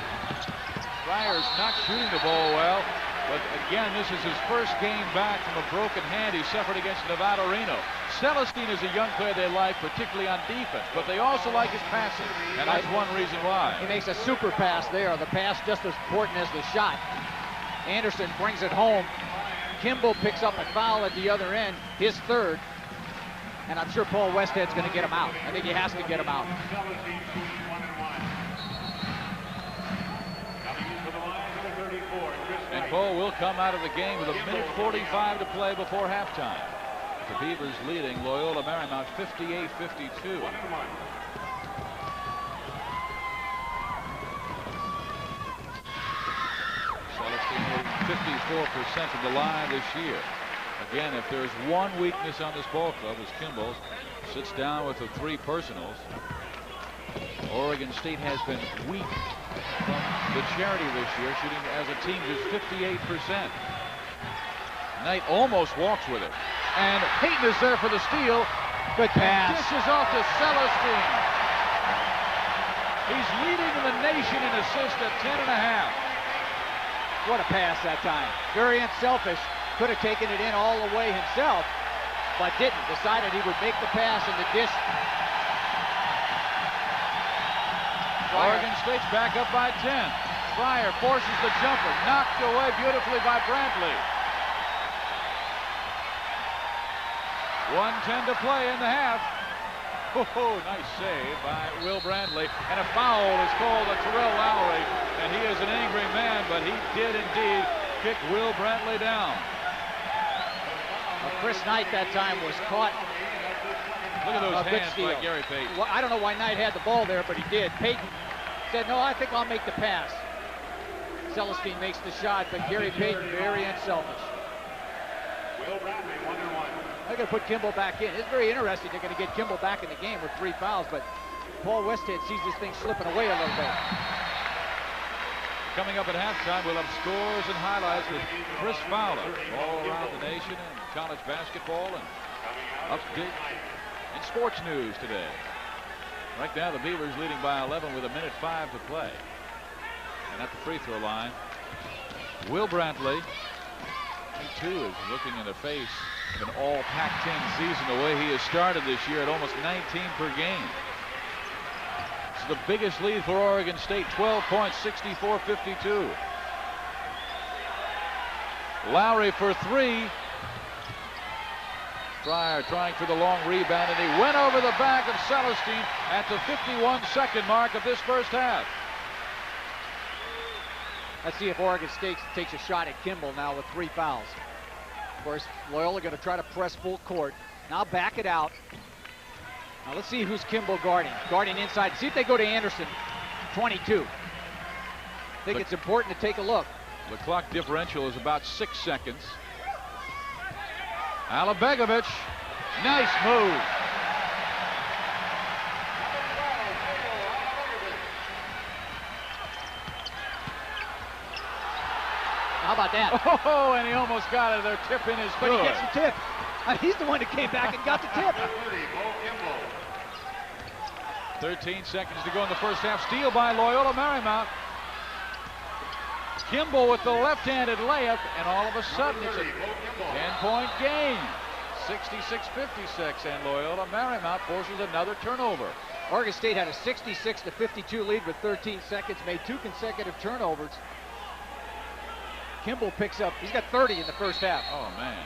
Fryer's not shooting the ball well. But again, this is his first game back from a broken hand he suffered against Nevada Reno. Celestine is a young player they like, particularly on defense, but they also like his passing, and that's one reason why. He makes a super pass there. The pass just as important as the shot. Anderson brings it home. Kimble picks up a foul at the other end, his third, and I'm sure Paul Westhead's going to get him out. I think he has to get him out. And Paul will come out of the game with 1:45 to play before halftime. The Beavers leading Loyola Marymount 58-52. Celestine 54% from the line this year. Again, if there's one weakness on this ball club, it's Kimble. Sits down with the 3 personals. Oregon State has been weak from the charity this year, shooting as a team just 58%. Knight almost walks with it. And Payton is there for the steal. Good pass. Dishes off to Celestine. He's leading the nation in assists at 10.5. What a pass that time. Very unselfish. Could have taken it in all the way himself, but didn't. Decided he would make the pass and the dish. Oregon State's back up by 10. Fryer forces the jumper. Knocked away beautifully by Brantley. 1:10 to play in the half. Oh, nice save by Will Brantley. And a foul is called on Terrell Lowry. And he is an angry man, but he did indeed kick Will Brantley down. Chris Knight that time was caught. Look at those hands by Gary Payton. Well, I don't know why Knight had the ball there, but he did. Payton said, no, I think I'll make the pass. Celestine makes the shot, but Gary Payton very unselfish. They're going to put Kimble back in. It's very interesting. They're going to get Kimble back in the game with 3 fouls, but Paul Westhead sees this thing slipping away a little bit. Coming up at halftime, we'll have scores and highlights with Chris Fowler all around the nation and college basketball and update in sports news today. Right now, the Beavers leading by 11 with 1:05 to play. And at the free throw line, Will Brantley, he too is looking in the face of an all Pac-10 season the way he has started this year at almost 19 per game. It's the biggest lead for Oregon State, 12 points, 64-52. Lowry for 3. Fryer trying for the long rebound, and he went over the back of Celestine at the 51-second mark of this first half. Let's see if Oregon State takes a shot at Kimble now with 3 fouls. Of course, Loyola going to try to press full court. Now back it out. Now let's see who's Kimble guarding. Guarding inside. See if they go to Anderson, 22. I think it's important to take a look. The clock differential is about 6 seconds. Alabegovic, nice move. How about that? Oh, and he almost got it. Their tip in his But he gets the tip. He's the one that came back and got the tip. 13 seconds to go in the first half. Steal by Loyola Marymount. Kimble with the left-handed layup, and all of a sudden it's a 10-point game. 66-56, and Loyola Marymount forces another turnover. Oregon State had a 66-52 lead with 13 seconds, made 2 consecutive turnovers. Kimble picks up, he's got 30 in the first half. Oh, man.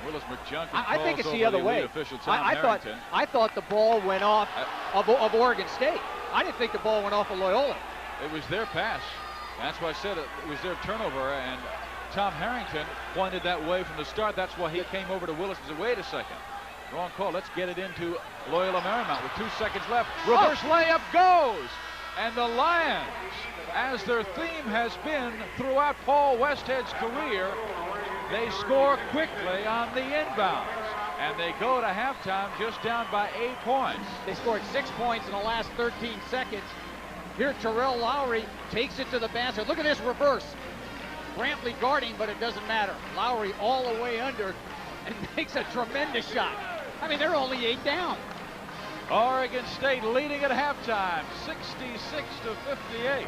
Willis McJunkin I think it's the other way. I thought the ball went off of Oregon State. I didn't think the ball went off of Loyola. It was their pass. That's why I said it was their turnover, and Tom Harrington pointed that way from the start. That's why he came over to Willis and said, wait a second. Wrong call. Let's get it into Loyola Marymount with 2 seconds left. Reverse layup goes. And the Lions, as their theme has been throughout Paul Westhead's career, they score quickly on the inbounds. And they go to halftime just down by 8 points. They scored 6 points in the last 13 seconds. Here, Terrell Lowry takes it to the basket. Look at this reverse. Brantley guarding, but it doesn't matter. Lowry all the way under and makes a tremendous shot. I mean, they're only 8 down. Oregon State leading at halftime, 66-58.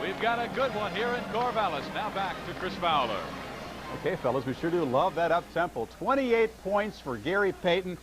We've got a good one here in Corvallis. Now back to Chris Fowler. Okay, fellas, we sure do love that up-tempo. 28 points for Gary Payton,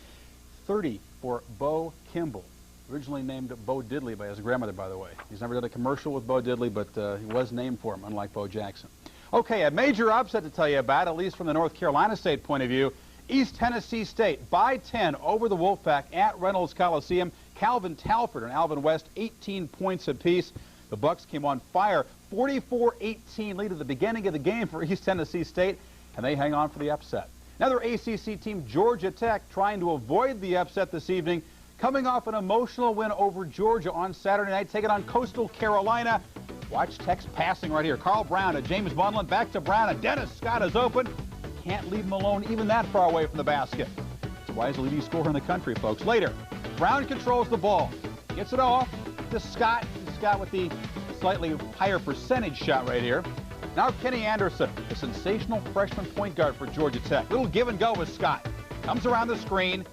30 for Bo Kimble. Originally named Bo Diddley by his grandmother, by the way. He's never done a commercial with Bo Diddley, but he was named for him, unlike Bo Jackson. Okay, a major upset to tell you about, at least from the North Carolina State point of view. East Tennessee State by 10 over the Wolfpack at Reynolds Coliseum. Calvin Talford and Alvin West, 18 points apiece. The Bucks came on fire, 44-18 lead at the beginning of the game for East Tennessee State, and they hang on for the upset. Another ACC team, Georgia Tech, trying to avoid the upset this evening, coming off an emotional win over Georgia on Saturday night, taking on Coastal Carolina. Watch Tech's passing right here. Carl Brown to James Bundlin, back to Brown, and Dennis Scott is open. Can't leave him alone even that far away from the basket. It's why he's the leading scorer in the country, folks. Later, Brown controls the ball, gets it off to Scott. Scott with the slightly higher percentage shot right here. Now Kenny Anderson, the sensational freshman point guard for Georgia Tech. Little give and go with Scott. Comes around the screen,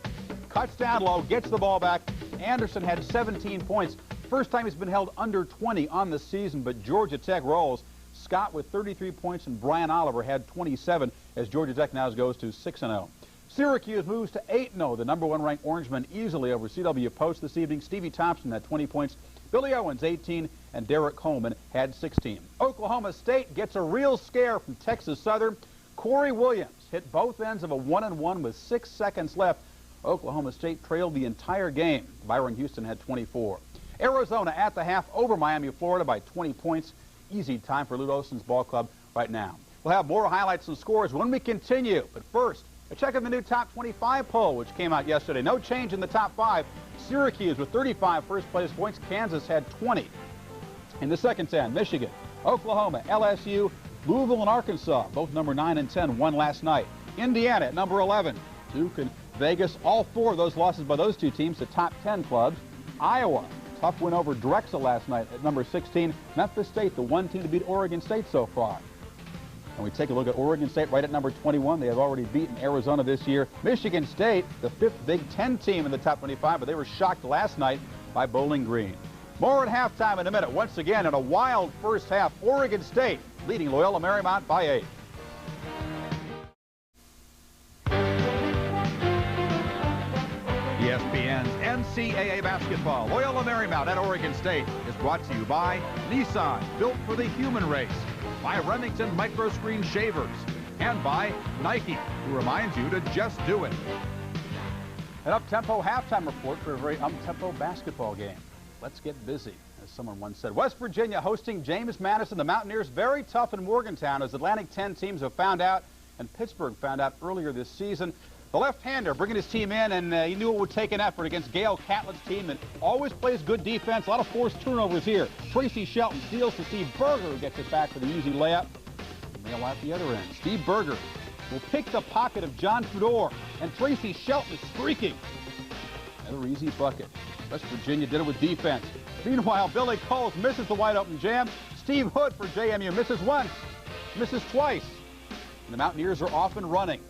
cuts down low, gets the ball back. Anderson had 17 points. First time he's been held under 20 on the season, but Georgia Tech rolls. Scott with 33 points and Brian Oliver had 27 as Georgia Tech now goes to 6-0. Syracuse moves to 8-0, the #1 ranked Orangemen easily over CW Post this evening. Stevie Thompson had 20 points. Billy Owens, 18, and Derek Coleman had 16. Oklahoma State gets a real scare from Texas Southern. Corey Williams hit both ends of a 1-and-1 with 6 seconds left. Oklahoma State trailed the entire game. Byron Houston had 24. Arizona at the half over Miami, Florida by 20 points. Easy time for Lute Olson's ball club right now. We'll have more highlights and scores when we continue. But first, a check of the new top 25 poll, which came out yesterday. No change in the top 5. Syracuse with 35 first-place points. Kansas had 20. In the second 10, Michigan, Oklahoma, LSU, Louisville, and Arkansas, both number 9 and 10, won last night. Indiana at number 11. Duke and Vegas, all 4 of those losses by those 2 teams, the top 10 clubs. Iowa, tough win over Drexel last night at number 16. Memphis State, the 1 team to beat Oregon State so far. And we take a look at Oregon State right at number 21. They have already beaten Arizona this year. Michigan State, the 5th Big Ten team in the top 25, but they were shocked last night by Bowling Green. More at halftime in a minute. Once again, in a wild first half, Oregon State leading Loyola Marymount by 8. ESPN's NCAA basketball, Loyola Marymount at Oregon State, is brought to you by Nissan, built for the human race, by Remington Microscreen Shavers, and by Nike, who reminds you to just do it. An up-tempo halftime report for a very up-tempo basketball game. Let's get busy, as someone once said. West Virginia hosting James Madison. The Mountaineers very tough in Morgantown, as Atlantic 10 teams have found out, and Pittsburgh found out earlier this season. The left-hander bringing his team in, and he knew it would take an effort against Gail Catlett's team that always plays good defense. A lot of forced turnovers here. Tracy Shelton steals to Steve Berger, who gets it back for the easy layup. Mail out the other end. Steve Berger will pick the pocket of John Fedor, and Tracy Shelton is streaking. Another easy bucket. West Virginia did it with defense. Meanwhile, Billy Coles misses the wide-open jam. Steve Hood for JMU misses once, misses twice. And the Mountaineers are off and running.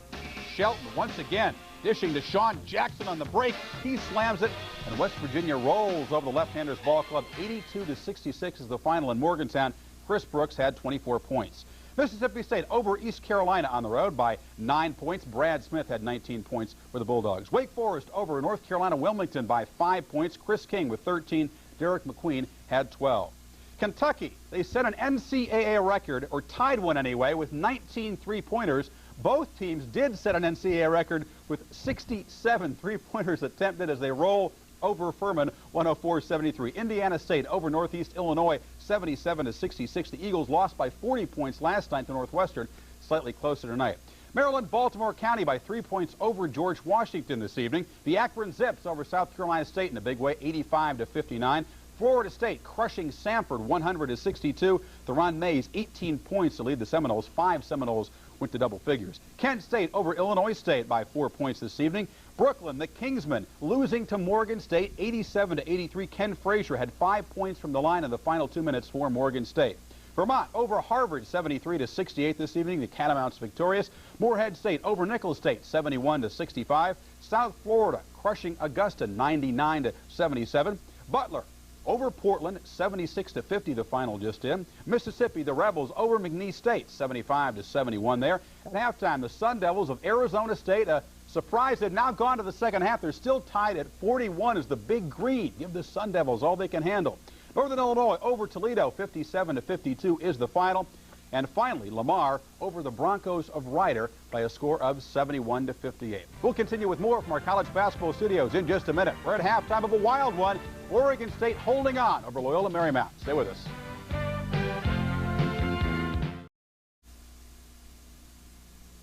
Shelton once again dishing to Sean Jackson on the break. He slams it, and West Virginia rolls over the left-handers ball club. 82-66 is the final in Morgantown. Chris Brooks had 24 points. Mississippi State over East Carolina on the road by 9 points. Brad Smith had 19 points for the Bulldogs. Wake Forest over North Carolina Wilmington by 5 points. Chris King with 13. Derek McQueen had 12. Kentucky, they set an NCAA record, or tied one anyway, with 19 three-pointers. Both teams did set an NCAA record with 67 three-pointers attempted as they roll over Furman, 104-73. Indiana State over Northeast Illinois, 77-66. The Eagles lost by 40 points last night to Northwestern, slightly closer tonight. Maryland, Baltimore County by 3 points over George Washington this evening. The Akron Zips over South Carolina State in a big way, 85-59. Florida State crushing Samford, 100-62. Theron Mays, 18 points to lead the Seminoles. 5 Seminoles went to double figures. Kent State over Illinois State by 4 points this evening. Brooklyn, the Kingsmen, losing to Morgan State, 87-83. Ken Frazier had 5 points from the line in the final 2 minutes for Morgan State. Vermont over Harvard, 73-68 this evening. The Catamounts victorious. Morehead State over Nicholls State, 71-65. South Florida crushing Augusta, 99-77. Butler over Portland, 76-50 the final just in. Mississippi, the Rebels over McNeese State, 75-71 there. At halftime, the Sun Devils of Arizona State, a surprise, had now gone to the second half. They're still tied at 41 as the Big Green give the Sun Devils all they can handle. Northern Illinois over Toledo, 57-52 is the final. And finally, Lamar over the Broncos of Ryder by a score of 71-58. We'll continue with more from our college basketball studios in just a minute. We're at halftime of a wild one. Oregon State holding on over Loyola Marymount. Stay with us.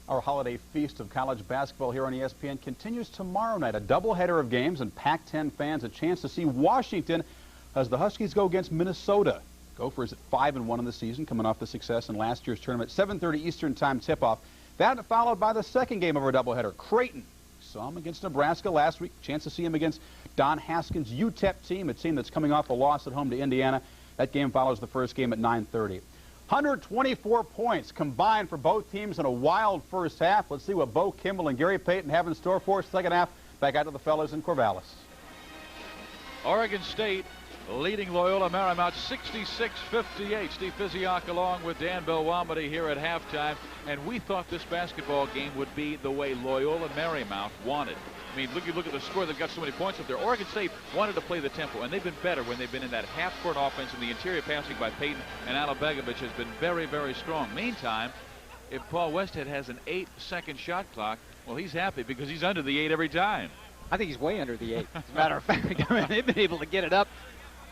Our holiday feast of college basketball here on ESPN continues tomorrow night. A doubleheader of games, and Pac-10 fans a chance to see Washington as the Huskies go against Minnesota. Gophers at 5-1 in the season, coming off the success in last year's tournament. 7:30 Eastern Time tip-off. That followed by the second game of our doubleheader. Creighton saw him against Nebraska last week. Chance to see him against Don Haskins' UTEP team, a team that's coming off a loss at home to Indiana. That game follows the first game at 9:30. 124 points combined for both teams in a wild first half. Let's see what Bo Kimble and Gary Payton have in store for us second half. Back out to the fellas in Corvallis. Oregon State leading Loyola Marymount 66-58. Steve Fiziak along with Dan Belwamity here at halftime. And we thought this basketball game would be the way Loyola Marymount wanted. I mean, look at the score. They've got so many points up there. Oregon State wanted to play the tempo, and they've been better when they've been in that half-court offense, and the interior passing by Payton and Alabegovic has been very, very strong. Meantime, if Paul Westhead has an 8-second shot clock, well, he's happy because he's under the 8 every time. I think he's way under the 8. As a matter of fact, I mean, they've been able to get it up.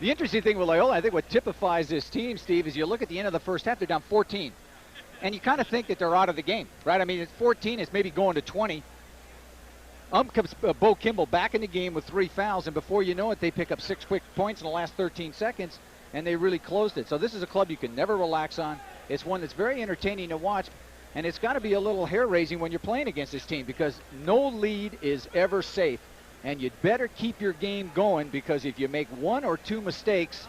The interesting thing with Loyola, I think what typifies this team, Steve, is you look at the end of the first half, they're down 14. And you kind of think that they're out of the game, right? I mean, it's 14, it's maybe going to 20. Comes Bo Kimble back in the game with 3 fouls, and before you know it, they pick up 6 quick points in the last 13 seconds, and they really closed it. So this is a club you can never relax on. It's one that's very entertaining to watch, and it's got to be a little hair-raising when you're playing against this team because no lead is ever safe, and you'd better keep your game going because if you make 1 or 2 mistakes,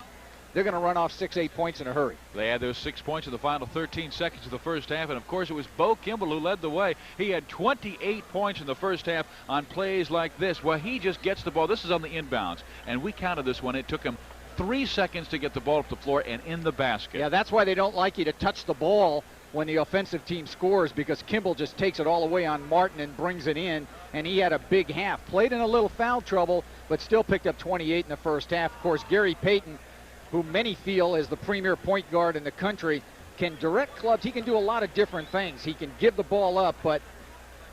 they're going to run off 6, 8 points in a hurry. They had those 6 points in the final 13 seconds of the first half, and of course it was Bo Kimble who led the way. He had 28 points in the first half on plays like this, where he just gets the ball. This is on the inbounds, and we counted this one. It took him 3 seconds to get the ball up the floor and in the basket. Yeah, that's why they don't like you to touch the ball when the offensive team scores, because Kimble just takes it all away on Martin and brings it in, and he had a big half. Played in a little foul trouble, but still picked up 28 in the first half. Of course, Gary Payton, who many feel is the premier point guard in the country, can direct clubs. He can do a lot of different things. He can give the ball up, but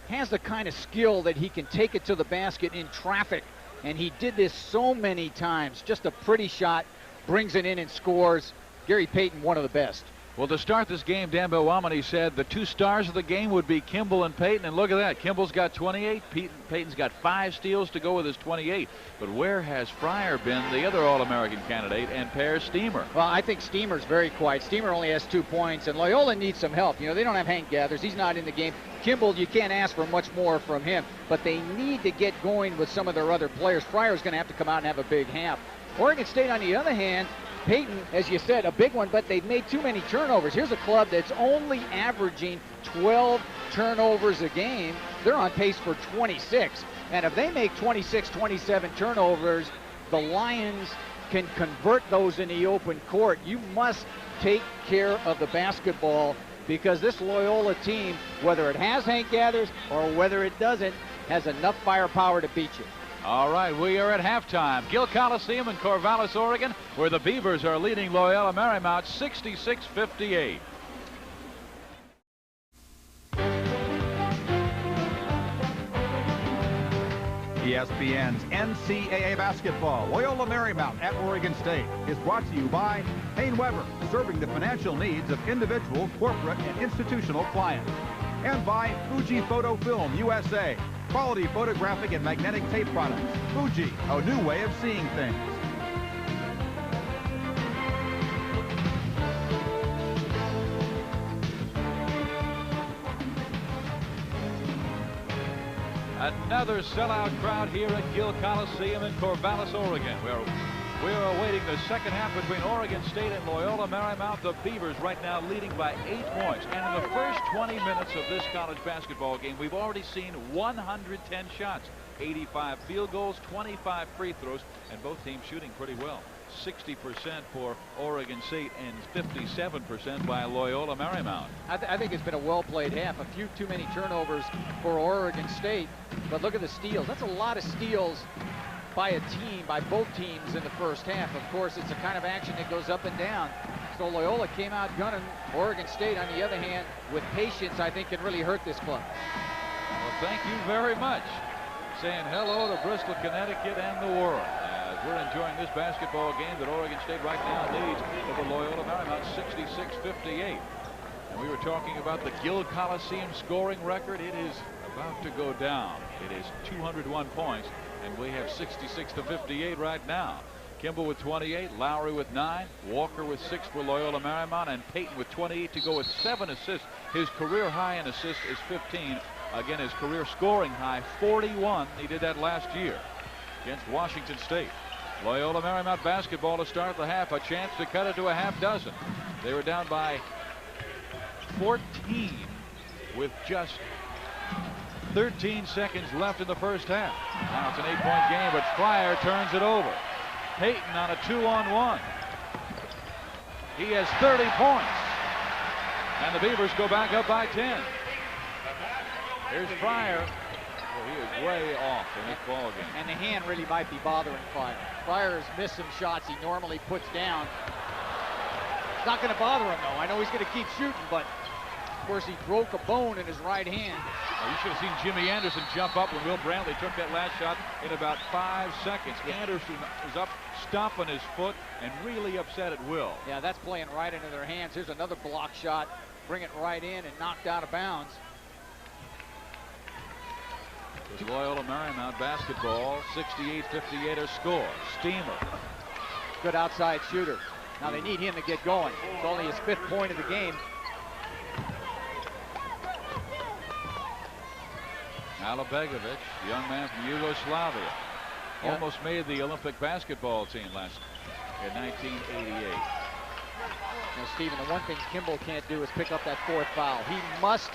has the kind of skill that he can take it to the basket in traffic. And he did this so many times. Just a pretty shot, brings it in and scores. Gary Payton, one of the best. Well, to start this game, Dan Belwamity said the 2 stars of the game would be Kimble and Payton, and look at that. Kimble's got 28. Payton's got 5 steals to go with his 28. But where has Fryer been, the other All-American candidate, and Per Steamer? Well, I think Steamer's very quiet. Steamer only has 2 points, and Loyola needs some help. You know, they don't have Hank Gathers. He's not in the game. Kimble, you can't ask for much more from him, but they need to get going with some of their other players. Fryer's going to have to come out and have a big half. Oregon State, on the other hand, Payton, as you said, a big one, but they've made too many turnovers. Here's a club that's only averaging 12 turnovers a game. They're on pace for 26. And if they make 26, 27 turnovers, the Lions can convert those in the open court. You must take care of the basketball because this Loyola team, whether it has Hank Gathers or whether it doesn't, has enough firepower to beat you. All right, we are at halftime. Gill Coliseum in Corvallis, Oregon, where the Beavers are leading Loyola Marymount 66-58. ESPN's NCAA basketball, Loyola Marymount at Oregon State, is brought to you by Payne Weber, serving the financial needs of individual, corporate, and institutional clients. And by Fuji Photo Film USA, quality photographic and magnetic tape products. Fuji, a new way of seeing things. Another sellout crowd here at Gill Coliseum in Corvallis, Oregon. We're awaiting the second half between Oregon State and Loyola Marymount. The Beavers right now leading by 8 points. And in the first 20 minutes of this college basketball game, we've already seen 110 shots, 85 field goals, 25 free throws, and both teams shooting pretty well. 60% for Oregon State and 57% by Loyola Marymount. I think it's been a well-played half. A few too many turnovers for Oregon State, but look at the steals. That's a lot of steals by a team, by both teams in the first half. Of course, it's a kind of action that goes up and down. So Loyola came out gunning. Oregon State, on the other hand, with patience, I think can really hurt this club. Well, thank you very much. Saying hello to Bristol, Connecticut and the world. As we're enjoying this basketball game that Oregon State right now leads over Loyola Marymount 66-58. And we were talking about the Gill Coliseum scoring record. It is about to go down. It is 201 points, and we have 66-58 right now. Kimble with 28, Lowry with 9, Walker with 6 for Loyola Marymount, and Payton with 28 to go with 7 assists. His career high in assists is 15. Again, his career scoring high, 41. He did that last year against Washington State. Loyola Marymount basketball to start the half. A chance to cut it to a half dozen. They were down by 14 with just 13 seconds left in the first half. Now it's an 8-point game, but Fryer turns it over. Payton on a 2-on-1. He has 30 points. And the Beavers go back up by 10. Here's Fryer. Well, he is way off in this ball game. And the hand really might be bothering Fryer. Fryer has missed some shots he normally puts down. It's not going to bother him, though. I know he's going to keep shooting, but of course he broke a bone in his right hand. Well, you should have seen Jimmy Anderson jump up when Will Brantley took that last shot in about 5 seconds. Anderson was up, stomping his foot, and really upset at Will. Yeah, that's playing right into their hands. Here's another block shot. Bring it right in and knocked out of bounds. It's Loyola Marymount basketball, 68-58 a score. Steamer. Good outside shooter. Now they need him to get going. It's only his 5th point of the game. Alabegovic, young man from Yugoslavia. Yeah. Almost made the Olympic basketball team last in 1988. Now, Stephen, the one thing Kimble can't do is pick up that 4th foul. He must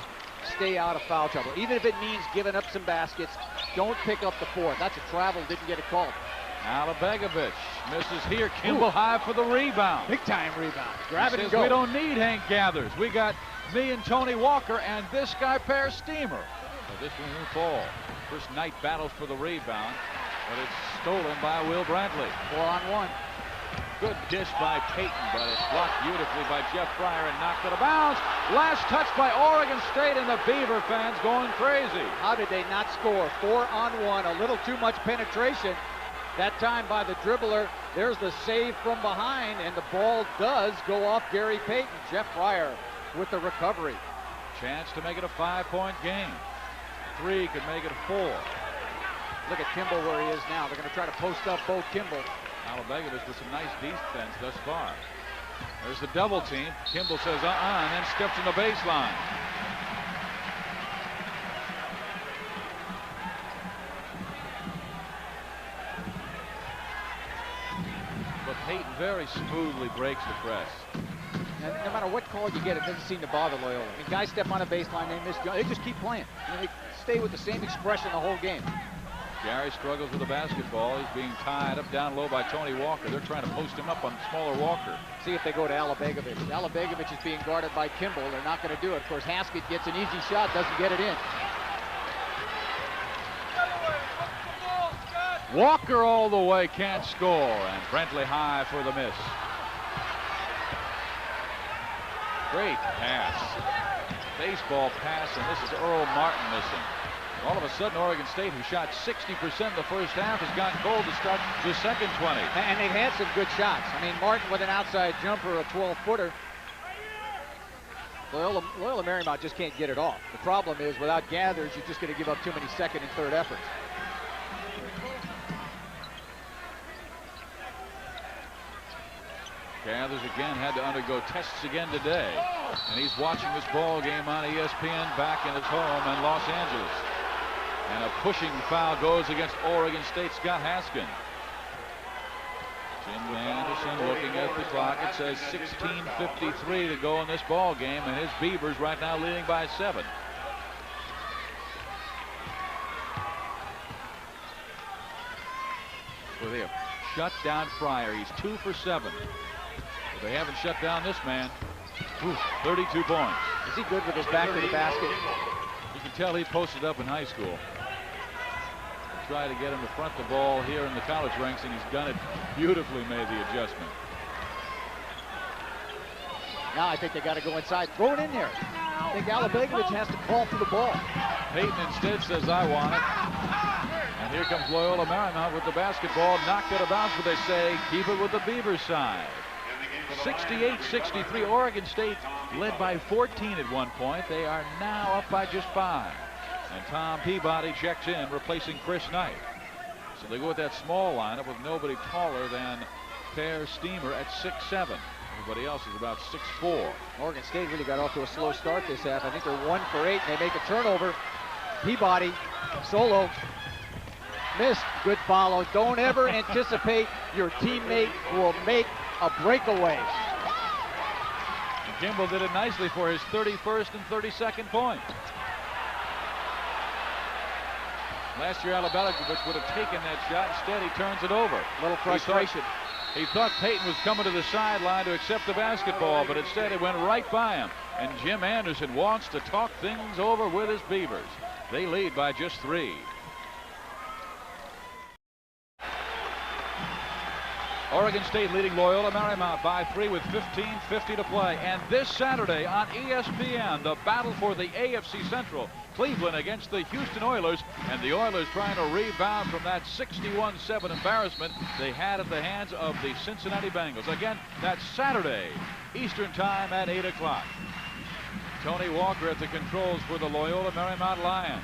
stay out of foul trouble. Even if it means giving up some baskets, don't pick up the 4th. That's a travel, didn't get a call. Alabegovic misses here. Kimble high for the rebound. Big time rebound. Grab it and Says, go. we don't need Hank Gathers. We got me and Tony Walker and this guy, Per Steamer. Well, this one won't fall. First night battles for the rebound, but it's stolen by Will Brantley. 4-on-1. Good dish by Payton, but it's blocked beautifully by Jeff Fryer and knocked out of bounds. Last touch by Oregon State, and the Beaver fans going crazy. How did they not score? 4-on-1, a little too much penetration. That time by the dribbler. There's the save from behind, and the ball does go off Gary Payton. Jeff Fryer with the recovery. Chance to make it a 5-point game. 3 could make it a 4. Look at Kimble where he is now. They're going to try to post up both Kimble. Alabegovic with some nice defense thus far. There's the double team. Kimble says and then steps in the baseline. But Payton very smoothly breaks the press. And no matter what call you get, it doesn't seem to bother Loyola. I mean, guys step on a baseline, they miss. They just keep playing. I mean, they stay with the same expression the whole game. Gary struggles with the basketball. He's being tied up down low by Tony Walker. They're trying to post him up on smaller Walker. See if they go to Alabegovic. Alabegovic is being guarded by Kimble. They're not going to do it. Of course, Haskett gets an easy shot, doesn't get it in. Walker all the way, can't score, and Brantley high for the miss. Great pass. Baseball pass, and this is Earl Martin missing. All of a sudden, Oregon State, who shot 60% in the first half, has gotten cold to start the second 20. And they've had some good shots. I mean, Martin with an outside jumper, a 12-footer. Loyola Marymount just can't get it off. The problem is, without Gathers, you're just going to give up too many second and third efforts. Gathers again had to undergo tests again today. And he's watching this ball game on ESPN back in his home in Los Angeles. And a pushing foul goes against Oregon State Scott Haskin. Jim Anderson looking at the clock. It says 16:53 to go in this ball game, and his Beavers right now leading by 7. Well, they have shut down Fryer. He's 2 for 7. But they haven't shut down this man. 32 points. Is he good with his back to the basket? You can tell he posted up in high school. Try to get him to front the ball here in the college ranks, and he's done it beautifully, made the adjustment. Now I think they got to go inside. Throw it in there. I think Alabegovic has to call for the ball. Payton instead says, I want it. And here comes Loyola Marymount with the basketball. Knocked out of bounds, but they say keep it with the Beavers side. 68-63. Oregon State led by 14 at one point. They are now up by just 5. And Tom Peabody checks in, replacing Chris Knight. So they go with that small lineup with nobody taller than Per Steamer at 6'7". Everybody else is about 6'4". Oregon State really got off to a slow start this half. I think they're 1 for 8, and they make a turnover. Peabody, solo, missed. Good follow. Don't ever anticipate your teammate will make a breakaway. And Kimble did it nicely for his 31st and 32nd point. Last year, Alabegovic would have taken that shot. Instead, he turns it over. A little frustration. He thought Payton was coming to the sideline to accept the basketball, but instead it went right by him. And Jim Anderson wants to talk things over with his Beavers. They lead by just 3. Oregon State leading Loyola Marymount by 3 with 15:50 to play. And this Saturday on ESPN, the battle for the AFC Central. Cleveland against the Houston Oilers, and the Oilers trying to rebound from that 61-7 embarrassment they had at the hands of the Cincinnati Bengals. Again, that's Saturday, Eastern Time at 8 o'clock. Tony Walker at the controls for the Loyola Marymount Lions.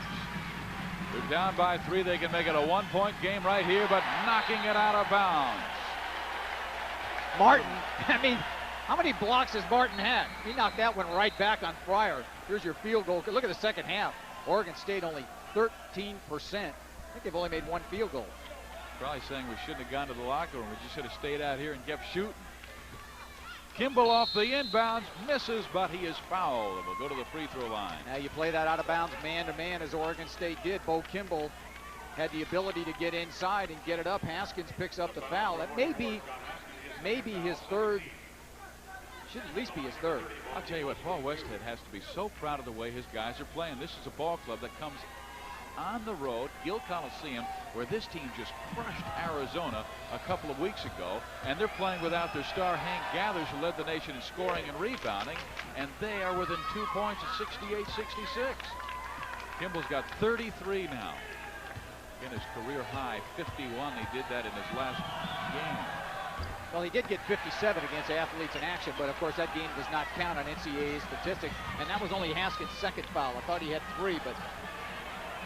They're down by 3. They can make it a 1-point game right here, but knocking it out of bounds. Martin, I mean, how many blocks has Martin had? He knocked that one right back on Fryer. Here's your field goal. Look at the second half. Oregon State only 13%. I think they've only made 1 field goal. Probably saying we shouldn't have gone to the locker room. We just should have stayed out here and kept shooting. Kimble off the inbounds, misses, but he is fouled and will go to the free throw line. Now you play that out of bounds man-to-man as Oregon State did. Bo Kimble had the ability to get inside and get it up. Haskins picks up the foul. That may be his third. Should at least be his third. I'll tell you what, Paul Westhead has to be so proud of the way his guys are playing. This is a ball club that comes on the road, Gill Coliseum, where this team just crushed Arizona a couple of weeks ago, and they're playing without their star Hank Gathers, who led the nation in scoring and rebounding, and they are within 2 points at 68-66. Kimble's got 33 now. Again, his career high 51. He did that in his last game. Well, he did get 57 against Athletes in Action, but of course that game does not count on NCAA statistics, and that was only Haskins' second foul. I thought he had 3, but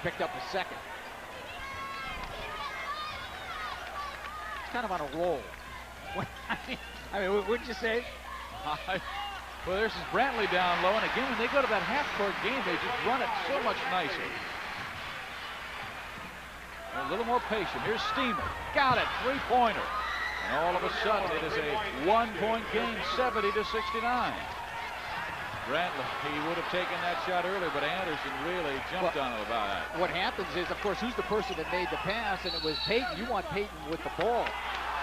picked up the second. It's kind of on a roll. I mean, wouldn't you say? Well, there's this Brantley down low, and again, when they go to that half-court game, they just run it so much nicer. They're a little more patient. Here's Steamer. Got it. 3-pointer. And all of a sudden, it is a 1-point game, 70-69. Brantley, he would have taken that shot earlier, but Anderson really jumped on him about that. What happens is, of course, who's the person that made the pass, and it was Payton. You want Payton with the ball.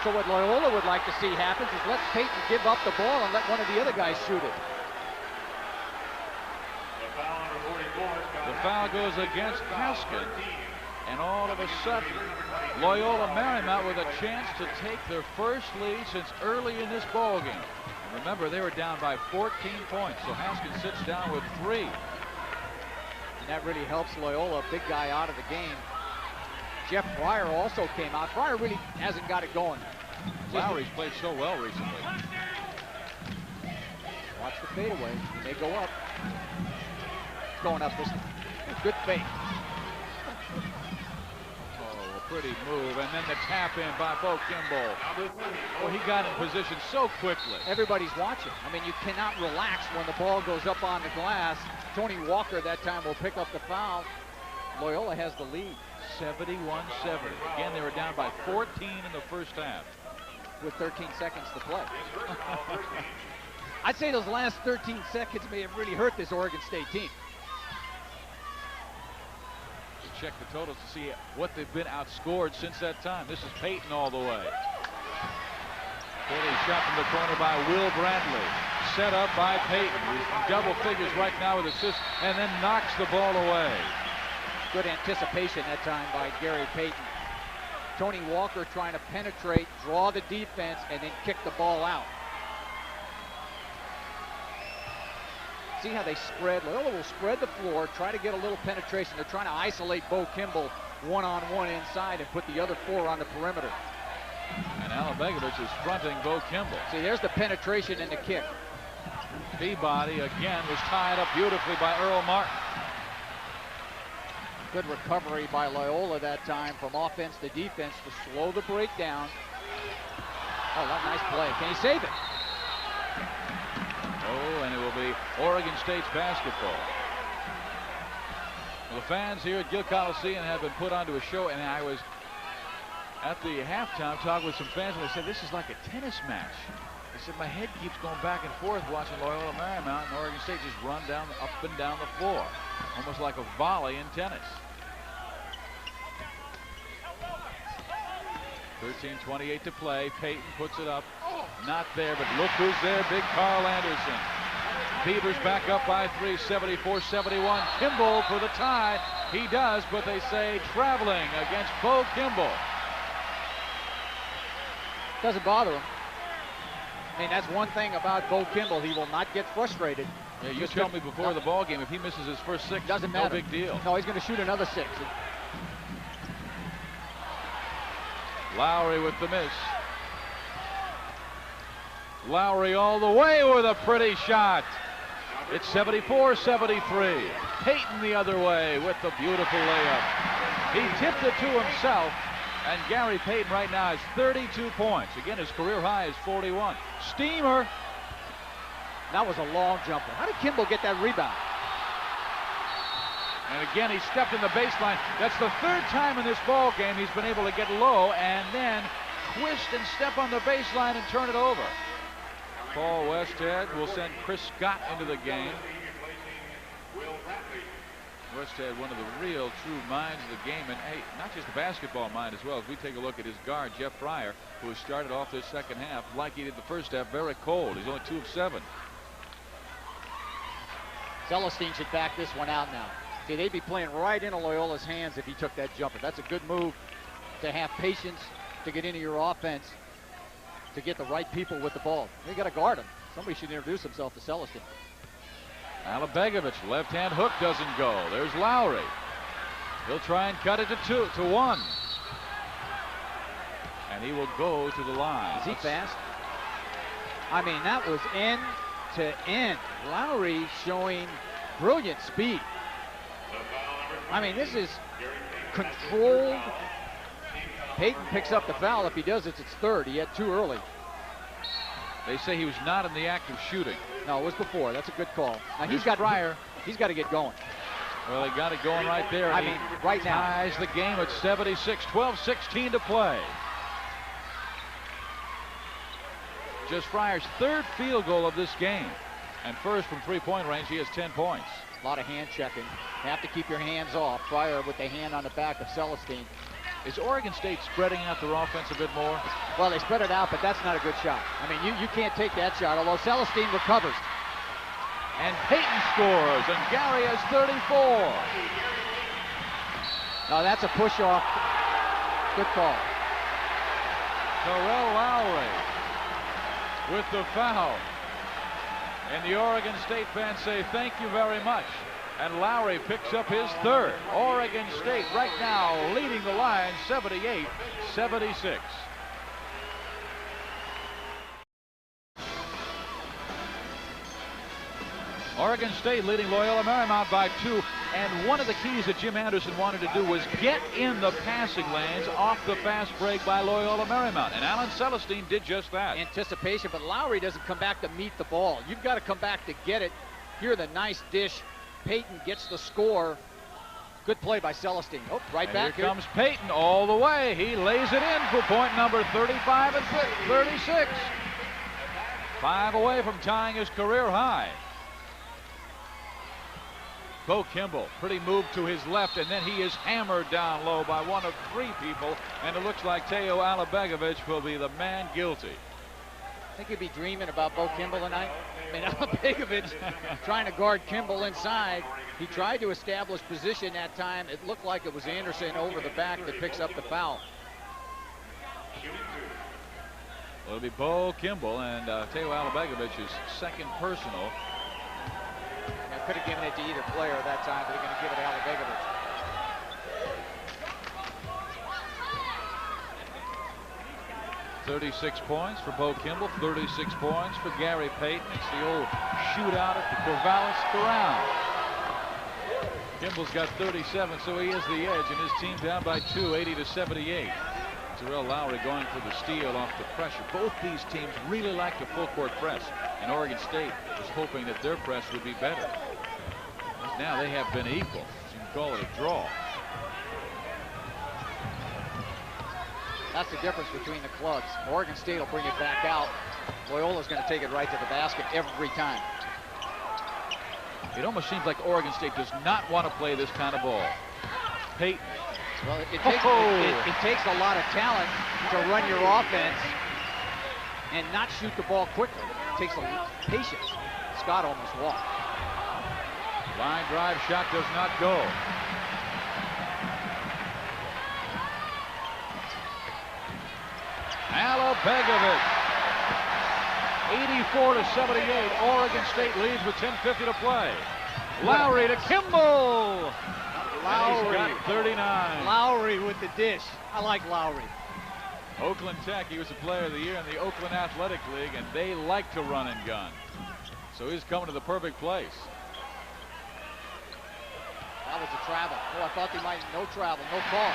So what Loyola would like to see happens is let Payton give up the ball and let one of the other guys shoot it. The foul goes against Haskins. And all of a sudden, Loyola Marymount with a chance to take their first lead since early in this ball game. And remember, they were down by 14 points, so Haskins sits down with 3. And that really helps Loyola, big guy out of the game. Jeff Fryer also came out. Fryer really hasn't got it going. Lowry's played so well recently. Watch the fadeaway. He may go up. Going up this time. Good fake. Pretty move, and then the tap in by Bo Kimble. Well, he got in position so quickly. Everybody's watching. I mean, you cannot relax when the ball goes up on the glass. Tony Walker that time will pick up the foul. Loyola has the lead. 71-70. Again, they were down by 14 in the first half. With 13 seconds to play. I'd say those last 13 seconds may have really hurt this Oregon State team. Check the totals to see what they've been outscored since that time. This is Payton all the way. Fully shot from the corner by Will Bradley. Set up by Payton, who's in double figures right now with assists, and then knocks the ball away. Good anticipation that time by Gary Payton. Tony Walker trying to penetrate, draw the defense, and then kick the ball out. See how they spread? Loyola will spread the floor, try to get a little penetration. They're trying to isolate Bo Kimble one-on-one inside and put the other 4 on the perimeter. And Alabegovich is fronting Bo Kimble. See, there's the penetration and the kick. Peabody again was tied up beautifully by Earl Martin. Good recovery by Loyola that time from offense to defense to slow the break down. Oh, that nice play. Can he save it? Oh, and it will be Oregon State's basketball. Well, the fans here at Gill Coliseum have been put onto a show, and I was at the halftime talking with some fans, and they said this is like a tennis match. They said my head keeps going back and forth watching Loyola Marymount and Oregon State just run down up and down the floor, almost like a volley in tennis. 13:28 to play. Payton puts it up. Not there, but look who's there. Big Carl Anderson. Beavers back up by 3, 74-71. Kimble for the tie. He does, but they say traveling against Bo Kimble. Doesn't bother him. I mean, that's one thing about Bo Kimble. He will not get frustrated. Yeah, you told me before the ball game, if he misses his first 6, doesn't matter. No big deal. No, he's going to shoot another 6. Lowry with the miss. Lowry all the way with a pretty shot. It's 74-73. Payton the other way with the beautiful layup. He tipped it to himself, and Gary Payton right now has 32 points. Again, his career high is 41. Steamer. That was a long jumper. How did Kimble get that rebound? And again, he stepped in the baseline. That's the 3rd time in this ball game he's been able to get low and then twist and step on the baseline and turn it over. Paul Westhead will send Chris Scott into the game. Westhead, one of the real true minds of the game, and hey, not just a basketball mind as well. As we take a look at his guard, Jeff Fryer, who has started off this second half like he did the first half, very cold. He's only 2 of 7. Celestine should back this one out now. See, they'd be playing right into Loyola's hands if he took that jumper. That's a good move to have patience to get into your offense, to get the right people with the ball. You got to guard him. Somebody should introduce himself to Celestine. Alabegovich, left-hand hook doesn't go. There's Lowry. He'll try and cut it to 1. And he will go to the line. Is he fast? I mean, that was end to end. Lowry showing brilliant speed. I mean, this is controlled. Payton picks up the foul. If he does, it's 3rd. He had 2 early. They say he was not in the act of shooting. No, it was before. That's a good call. Now he's got Fryer. He's got to get going. Well, they got it going right there. I mean, right now. Ties the game at 76. 12-16 to play. Just Fryer's 3rd field goal of this game. And first from 3-point range, he has 10 points. A lot of hand checking. You have to keep your hands off. Fryer with the hand on the back of Celestine. Is Oregon State spreading out their offense a bit more? Well, they spread it out, but that's not a good shot. I mean, you can't take that shot, although Celestine recovers. And Payton scores, and Gary has 34. Now that's a push-off. Good call. Terrell Lowry with the foul. And the Oregon State fans say thank you very much. And Lowry picks up his 3rd. Oregon State right now leading the line 78-76. Oregon State leading Loyola Marymount by 2. And one of the keys that Jim Anderson wanted to do was get in the passing lanes off the fast break by Loyola Marymount. And Alan Celestine did just that. Anticipation, but Lowry doesn't come back to meet the ball. You've got to come back to get it. Here, the nice dish. Payton gets the score. Good play by Celestine. Oh, right and back here comes Payton all the way. He lays it in for point number 35 and 36. 5 away from tying his career high. Bo Kimble, pretty move to his left, and then he is hammered down low by one of 3 people, and it looks like Teo Alabegovich will be the man guilty. I think he'd be dreaming about Bo Kimble tonight. I mean, Beavers trying to guard Kimble inside. He tried to establish position that time. It looked like it was Anderson over the back that picks up the foul. Well, it'll be Bo Kimble and Teo Alabegovic's second personal. I could have given it to either player at that time, but they're going to give it to Alabegovic. 36 points for Bo Kimble, 36 points for Gary Payton. It's the old shootout at the Corvallis Corral. Kimble's got 37, so he has the edge, and his team down by 2, 80-78. Terrell Lowry going for the steal off the pressure. Both these teams really like the full court press, and Oregon State was hoping that their press would be better. Now they have been equal, so you can call it a draw. That's the difference between the clubs. Oregon State will bring it back out. Loyola's going to take it right to the basket every time. It almost seems like Oregon State does not want to play this kind of ball. Payton. Well, it takes a lot of talent to run your offense and not shoot the ball quickly. It takes a patience. Scott almost walked. Line drive shot does not go. Alabegovic. 84-78. Oregon State leads with 10:50 to play. Lowry to Kimble. Lowry. And he's got 39. Lowry with the dish. I like Lowry. Oakland Tech, he was the player of the year in the Oakland Athletic League, and they like to run and gun. So he's coming to the perfect place. That was a travel. Oh, I thought they might no travel, no call.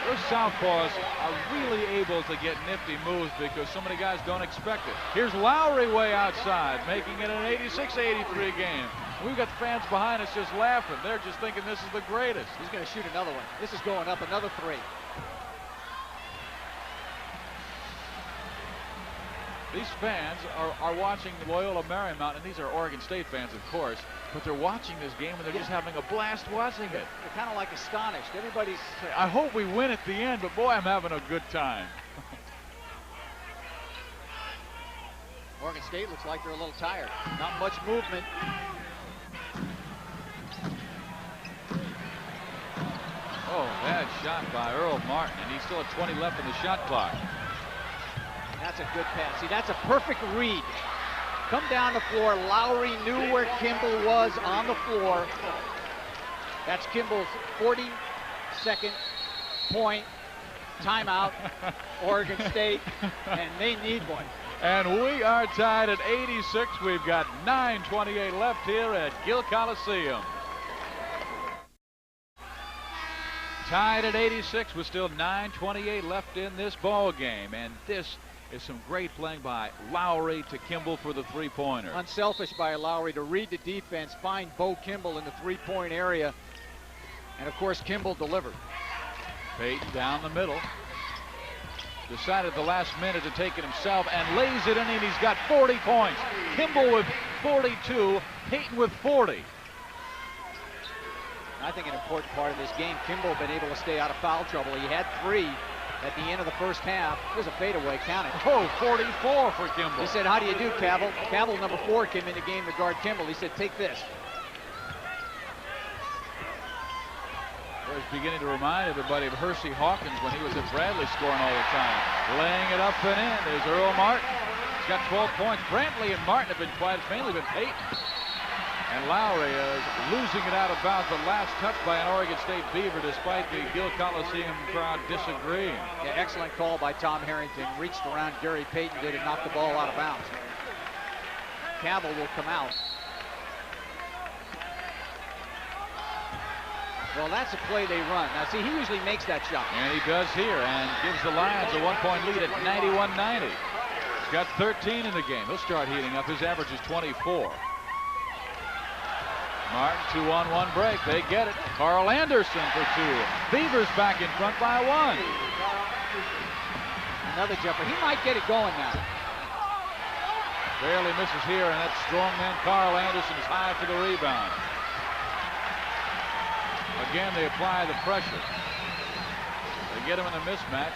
Those southpaws are really able to get nifty moves because so many guys don't expect it. Here's Lowry way outside, making it an 86-83 game. We've got fans behind us just laughing. They're just thinking this is the greatest. He's going to shoot another one. This is going up another 3. These fans are watching Loyola Marymount, and these are Oregon State fans, of course, but they're watching this game and they're just having a blast watching it. They're kind of like astonished. Everybody's... I hope we win at the end, but boy, I'm having a good time. Oregon State looks like they're a little tired. Not much movement. Oh, bad shot by Earl Martin, and he's still at 20 left in the shot clock. That's a good pass. See, that's a perfect read. Come down the floor. Lowry knew where Kimble was on the floor. That's Kimble's 42nd point. Timeout. Oregon State, and they need one. And we are tied at 86. We've got 9:28 left here at Gill Coliseum. Tied at 86 with still 9:28 left in this ball game, and this is some great playing by Lowry to Kimble for the three-pointer. Unselfish by Lowry to read the defense, find Bo Kimble in the three-point area, and of course Kimble delivered. Payton down the middle. Decided the last minute to take it himself and lays it in, and he's got 40 points. Kimble with 42, Payton with 40. I think an important part of this game, Kimble been able to stay out of foul trouble. He had 3 at the end of the first half. There's a fadeaway, count it. Oh, 44 for Kimble. He said, how do you do, Cavill? Cavill, number 4, came in the game to guard Kimble. He said, take this. I was beginning to remind everybody of Hersey Hawkins when he was at Bradley scoring all the time. Laying it up and in. There's Earl Martin. He's got 12 points. Brantley and Martin have been quiet. It's mainly been Payton. And Lowry is losing it out of bounds. The last touch by an Oregon State Beaver, despite the Gill Coliseum crowd disagreeing. Yeah, excellent call by Tom Harrington. Reached around Gary Payton, did and knocked the ball out of bounds. Cavill will come out. Well, that's a play they run. Now, see, he usually makes that shot. And he does here and gives the Lions a 1-point lead at 91-90. He's got 13 in the game. He'll start heating up. His average is 24. Martin, 2-on-1 break. They get it. Carl Anderson for 2. Beavers back in front by 1. Another jumper. He might get it going now. Barely misses here, and that strong man Carl Anderson is high for the rebound. Again, they apply the pressure. They get him in a mismatch.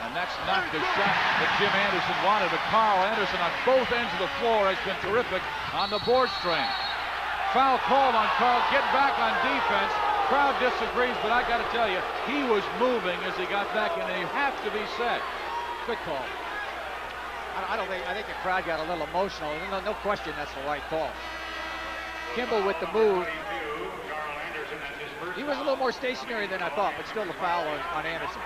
And that's not the shot that Jim Anderson wanted, but Carl Anderson on both ends of the floor has been terrific on the board strain. Foul called on Carl, get back on defense. Crowd disagrees, but I got to tell you, he was moving as he got back, and he has to be set. Good call. I think the crowd got a little emotional. No question that's the right call. Kimble with the move. He was a little more stationary than I thought, but still the foul on Anderson.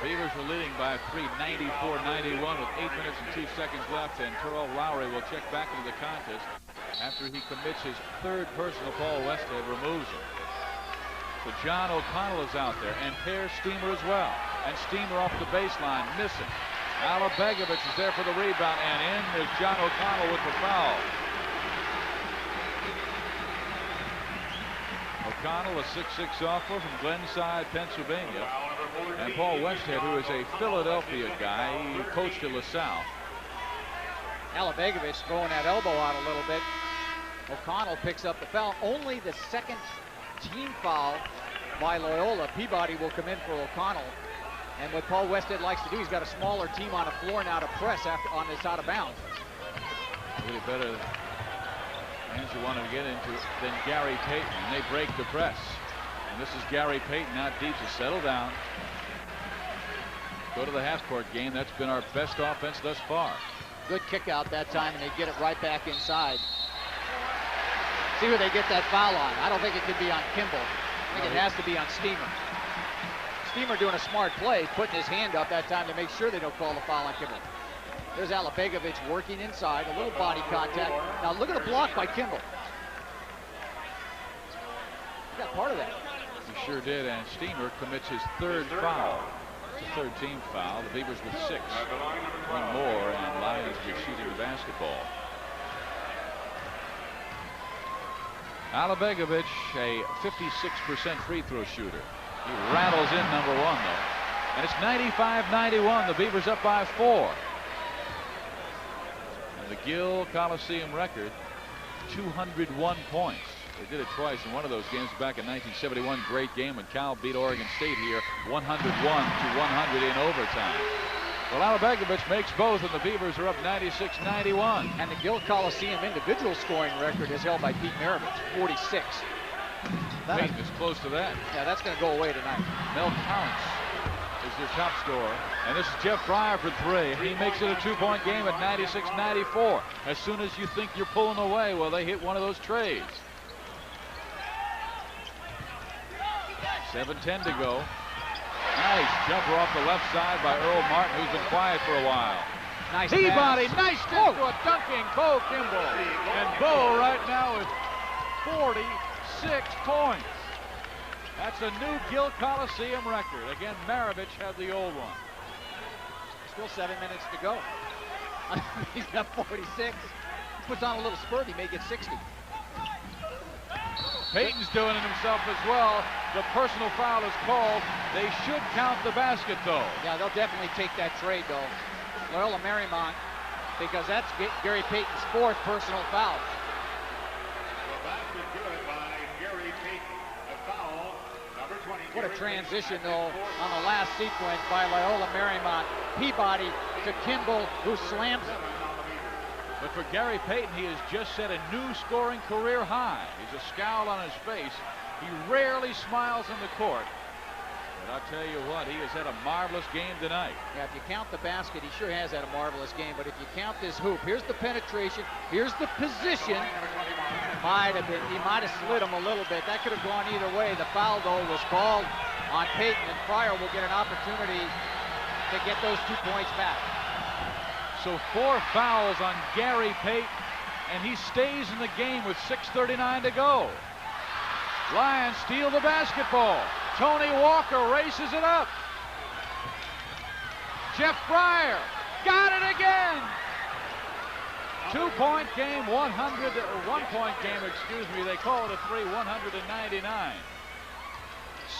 Beavers were leading by 3, 94-91 with 8 minutes and 2 seconds left, and Terrell Lowry will check back into the contest after he commits his third personal. Paul Westhead removes him. So John O'Connell is out there, and Per Steamer as well. And Steamer off the baseline, missing. Alabegovic is there for the rebound, and in is John O'Connell with the foul. O'Connell, a 6'6 sophomore from Glenside, Pennsylvania. And Paul Westhead, who is a Philadelphia guy, he coached at LaSalle. Alabegovic throwing that elbow out a little bit. O'Connell picks up the foul. Only the second team foul by Loyola. Peabody will come in for O'Connell. And what Paul Westhead likes to do, he's got a smaller team on the floor now to press after on this out of bounds. Really better hands you wanted to get into than Gary Payton, and they break the press. And this is Gary Payton out deep to settle down. Go to the half-court game. That's been our best offense thus far. Good kick out that time, and they get it right back inside. See where they get that foul on. I don't think it could be on Kimble. I think it has to be on Steamer. Steamer doing a smart play, putting his hand up that time to make sure they don't call the foul on Kimble. There's Alabegovic working inside, a little body contact. Now look at the block by Kimble. He got part of that. He sure did, and Steamer commits his third foul. It's a third team foul. The Beavers with 6. One more, and Lions be shooting the basketball. Alabegovic, a 56% free throw shooter. He rattles in number 1, though. And it's 95-91. The Beavers up by 4. And the Gill Coliseum record, 201 points. They did it twice in one of those games back in 1971. Great game when Cal beat Oregon State here, 101-100 in overtime. Well, Alabegovic makes both, and the Beavers are up 96-91. And the Gill Coliseum individual scoring record is held by Pete Maravich, 46. Payton is close to that. Yeah, that's going to go away tonight. Mel Collins is their top scorer. And this is Jeff Fryer for 3. He makes it a 2-point game at 96-94. As soon as you think you're pulling away, well, they hit one of those trades. 7:10 to go. Nice jumper off the left side by Earl Martin, who's been quiet for a while. Nice Peabody, pass. nice to a dunking Bo Kimble. And Bo right now is 46 points. That's a new Gill Coliseum record. Again, Maravich had the old one. Still 7 minutes to go. He's got 46. He puts on a little spurt, he may get 60. Payton's doing it himself as well. The personal foul is called. They should count the basket, though. Yeah, they'll definitely take that trade, though. Loyola Marymount, because that's Gary Payton's 4th personal foul. The basket good by Gary Payton. A foul, number 20. What a transition, though, on the last sequence by Loyola Marymount. Peabody to Kimble, who slams it. But for Gary Payton, he has just set a new scoring career high. He's a scowl on his face. He rarely smiles in the court. But I'll tell you what, he has had a marvelous game tonight. Yeah, if you count the basket, he sure has had a marvelous game. But if you count this hoop, here's the penetration, here's the position. He might have slid him a little bit. That could have gone either way. The foul, though, was called on Payton, and Fryer will get an opportunity to get those 2 points back. So 4 fouls on Gary Payton, and he stays in the game with 6:39 to go. Lions steal the basketball. Tony Walker races it up. Jeff Fryer got it again. 2-point game, 1-point game, excuse me. They call it a 3, 199.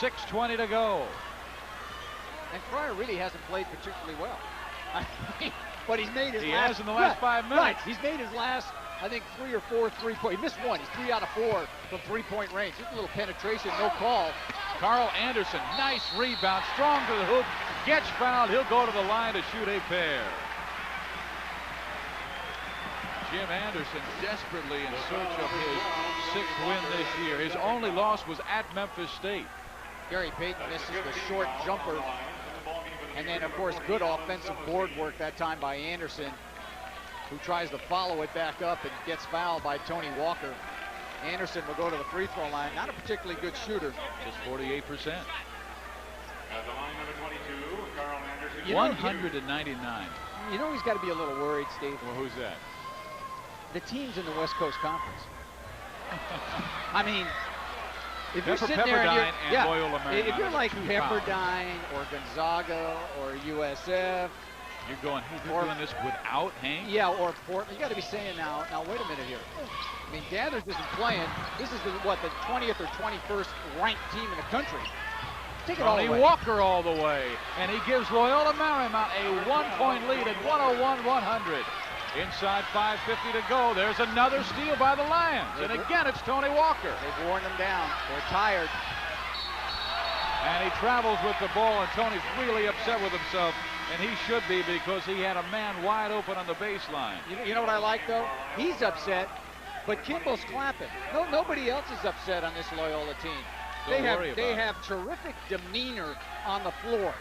6:20 to go. And Fryer really hasn't played particularly well. But he's made his He last, has in the last 5 minutes. Right, he's made his last, I think, 3 or 4 3-point. He missed one. He's 3 out of 4 from 3-point range. Just a little penetration, no call. Carl Anderson, nice rebound, strong to the hoop, gets fouled. He'll go to the line to shoot a pair. Jim Anderson desperately in search of his 6th win this year. His only loss was at Memphis State. Gary Payton misses the short jumper. And then, of course, good offensive board work that time by Anderson, who tries to follow it back up and gets fouled by Tony Walker. Anderson will go to the free throw line. Not a particularly good shooter. Just 48%. At the line number 22, Carl Anderson. 199. You know he's got to be a little worried, Steve. Well, who's that? The teams in the West Coast Conference. I mean, if you're sitting there Pepperdine and you're, Loyola Marymount, if you're like two Pepperdine or Gonzaga or USF, you're going, hey, they're doing this without Hank? yeah, or Portland, you got to be saying now wait a minute here. I mean, Gathers isn't playing. This is the 20th or 21st ranked team in the country. Take it all Tony away. Walker all the way, and he gives Loyola Marymount a 1-point lead at 101-100. Inside 5:50 to go. There's another steal by the Lions. And again, it's Tony Walker. They've worn them down. They're tired. And he travels with the ball, and Tony's really upset with himself. And he should be, because he had a man wide open on the baseline. You know what I like, though? He's upset, but Kimble's clapping. Nobody else is upset on this Loyola team. They have terrific demeanor on the floor.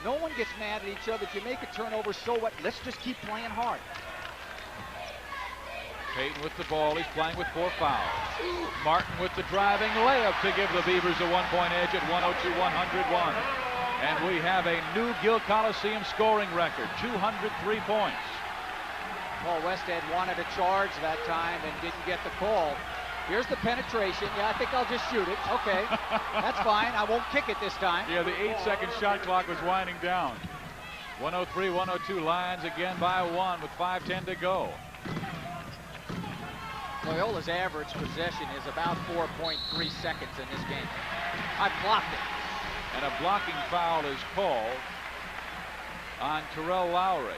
No one gets mad at each other. If you make a turnover, so what? Let's just keep playing hard. Payton with the ball. He's playing with 4 fouls. Martin with the driving layup to give the Beavers a 1-point edge at 102-101. And we have a new Gill Coliseum scoring record, 203 points. Paul Westhead wanted a charge that time and didn't get the call. Here's the penetration. Yeah, I think I'll just shoot it. Okay, that's fine. I won't kick it this time. Yeah, the 8-second shot clock was winding down. 103-102, Lions again by 1 with 5:10 to go. Loyola's average possession is about 4.3 seconds in this game. I blocked it. And a blocking foul is called on Terrell Lowry.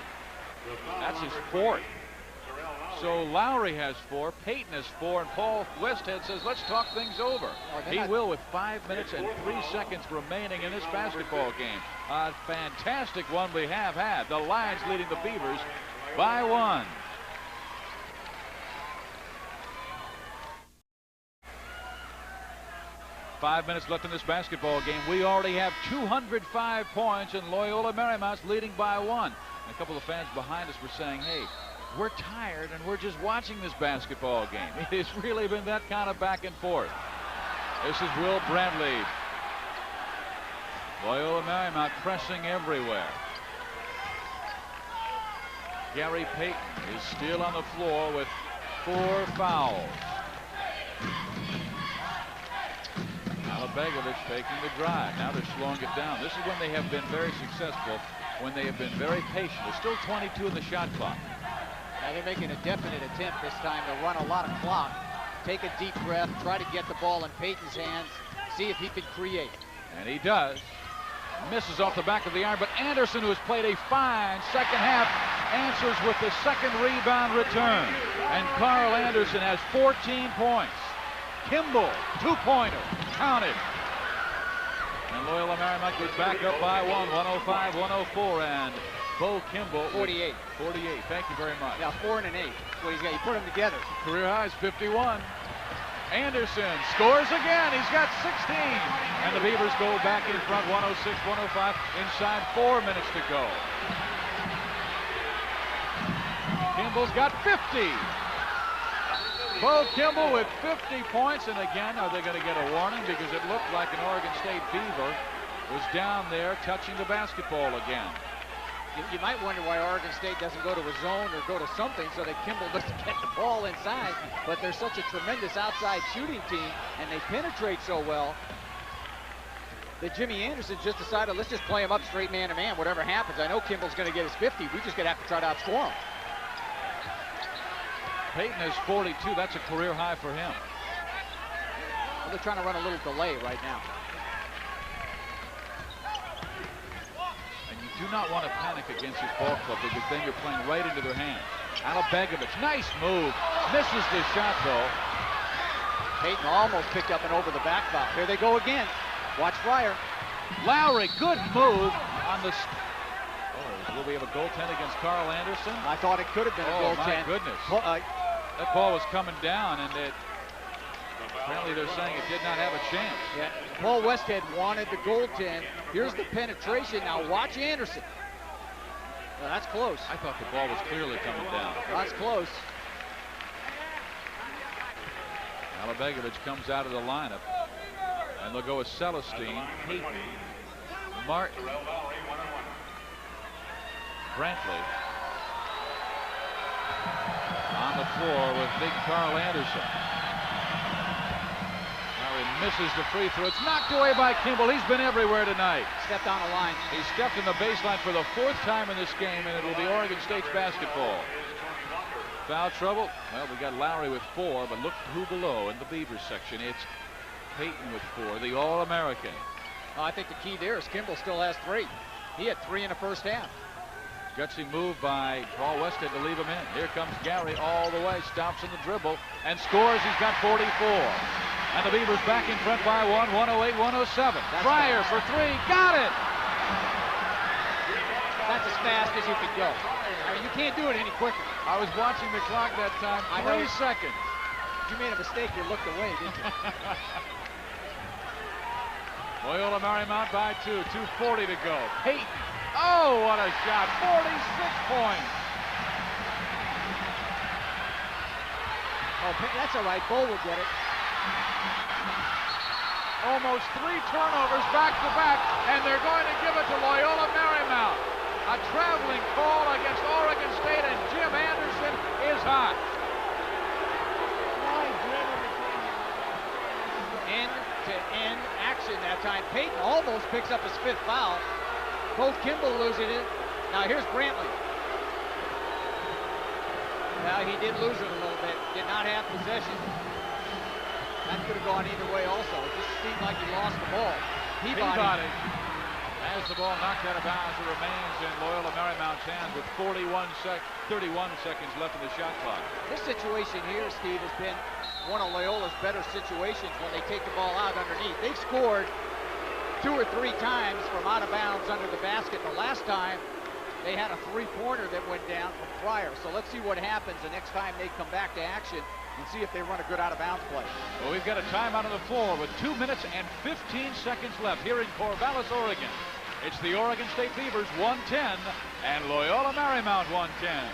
That's his 4th. So Lowry has 4, Payton has 4, and Paul Westhead says, let's talk things over. He will with 5 minutes and 3 seconds remaining in this basketball game. A fantastic one we have had. The Lions leading the Beavers by 1. Five minutes left in this basketball game. We already have 205 points, and Loyola Marymount's leading by 1. And a couple of fans behind us were saying, hey, we're tired and we're just watching this basketball game. It has really been that kind of back and forth. This is Will Bradley. Loyola Marymount pressing everywhere. Gary Payton is still on the floor with 4 fouls. Begovic taking the drive. Now they're slowing it down. This is when they have been very successful, when they have been very patient. There's still 22 in the shot clock. Now they're making a definite attempt this time to run a lot of clock. Take a deep breath, try to get the ball in Payton's hands, see if he can create. And he does. Misses off the back of the iron, but Anderson, who has played a fine second half, answers with the second rebound return. And Carl Anderson has 14 points. Kimble, 2-pointer, counted. And Loyola Marymount goes back up by 1, 105-104, and Bo Kimble. 48. 48, thank you very much. Yeah, 4 and an 8. Well, he's got, you put them together. Career highs 51. Anderson scores again. He's got 16. And the Beavers go back in front, 106-105, inside 4 minutes to go. Kimble's got 50. Bo Kimble with 50 points, and again, are they going to get a warning? Because it looked like an Oregon State Beaver was down there touching the basketball again. You might wonder why Oregon State doesn't go to a zone or go to something so that Kimble doesn't get the ball inside, but they're such a tremendous outside shooting team, and they penetrate so well that Jimmy Anderson just decided, let's just play him up straight man-to-man, whatever happens. I know Kimble's going to get his 50. We just going to have to try to outscore him. Payton has 42. That's a career high for him. Well, they're trying to run a little delay right now. And you do not want to panic against this ball club, because then you're playing right into their hands. Begovic, nice move. Misses the shot, though. Payton almost picked up an over the back foul. Here they go again. Watch Fryer. Lowry, good move on the... Oh, will we have a goaltend against Carl Anderson? I thought it could have been a Oh, goaltend. my goodness. That ball was coming down, and apparently they're saying it did not have a chance. Yeah, Paul Westhead wanted the goaltend. Here's the penetration. Now watch Anderson. Well, that's close. I thought the ball was clearly coming down. That's close. Alabegovich comes out of the lineup, and they'll go with Celestine, Payton, Martin, Brantley on the floor with big Carl Anderson. Now he misses the free throw. It's knocked away by Kimble. He's been everywhere tonight. Stepped on the line. He stepped in the baseline for the 4th time in this game, and it will be Oregon State's basketball. Foul trouble. Well, we got Lowry with 4, but look who below in the Beavers section. It's Payton with 4, the All-American. I think the key there is Kimble still has 3. He had 3 in the first half. Gutsy move by Paul Westhead to leave him in. Here comes Gary all the way, stops in the dribble, and scores. He's got 44. And the Beavers back in front by 1, 108-107. Fryer for 3, got it! That's as fast as you could go. I mean, you can't do it any quicker. I was watching the clock that time, 3 seconds. You made a mistake, you looked away, didn't you? Loyola Marymount by 2, 2:40 to go. Payton. Oh, what a shot, 46 points. Oh, that's all right, Bo will get it. Almost 3 turnovers back to back, and they're going to give it to Loyola Marymount. A traveling call against Oregon State, and Jim Anderson is hot. End-to-end action that time. Payton almost picks up his 5th foul. Both Kimble losing it. Now here's Brantley. Well, he did lose it a little bit. Did not have possession. That could have gone either way also. It just seemed like he lost the ball. Peabody. As the ball knocked out of bounds, it remains in Loyola Marymount's hands with 31 seconds left in the shot clock. This situation here, Steve, has been one of Loyola's better situations when they take the ball out underneath. They've scored 2 or 3 times from out of bounds under the basket. The last time they had a 3-pointer that went down from Fryer. So let's see what happens the next time they come back to action and see if they run a good out of bounds play. Well, we've got a timeout on the floor with 2 minutes and 15 seconds left here in Corvallis, Oregon. It's the Oregon State Beavers 110 and Loyola Marymount 110.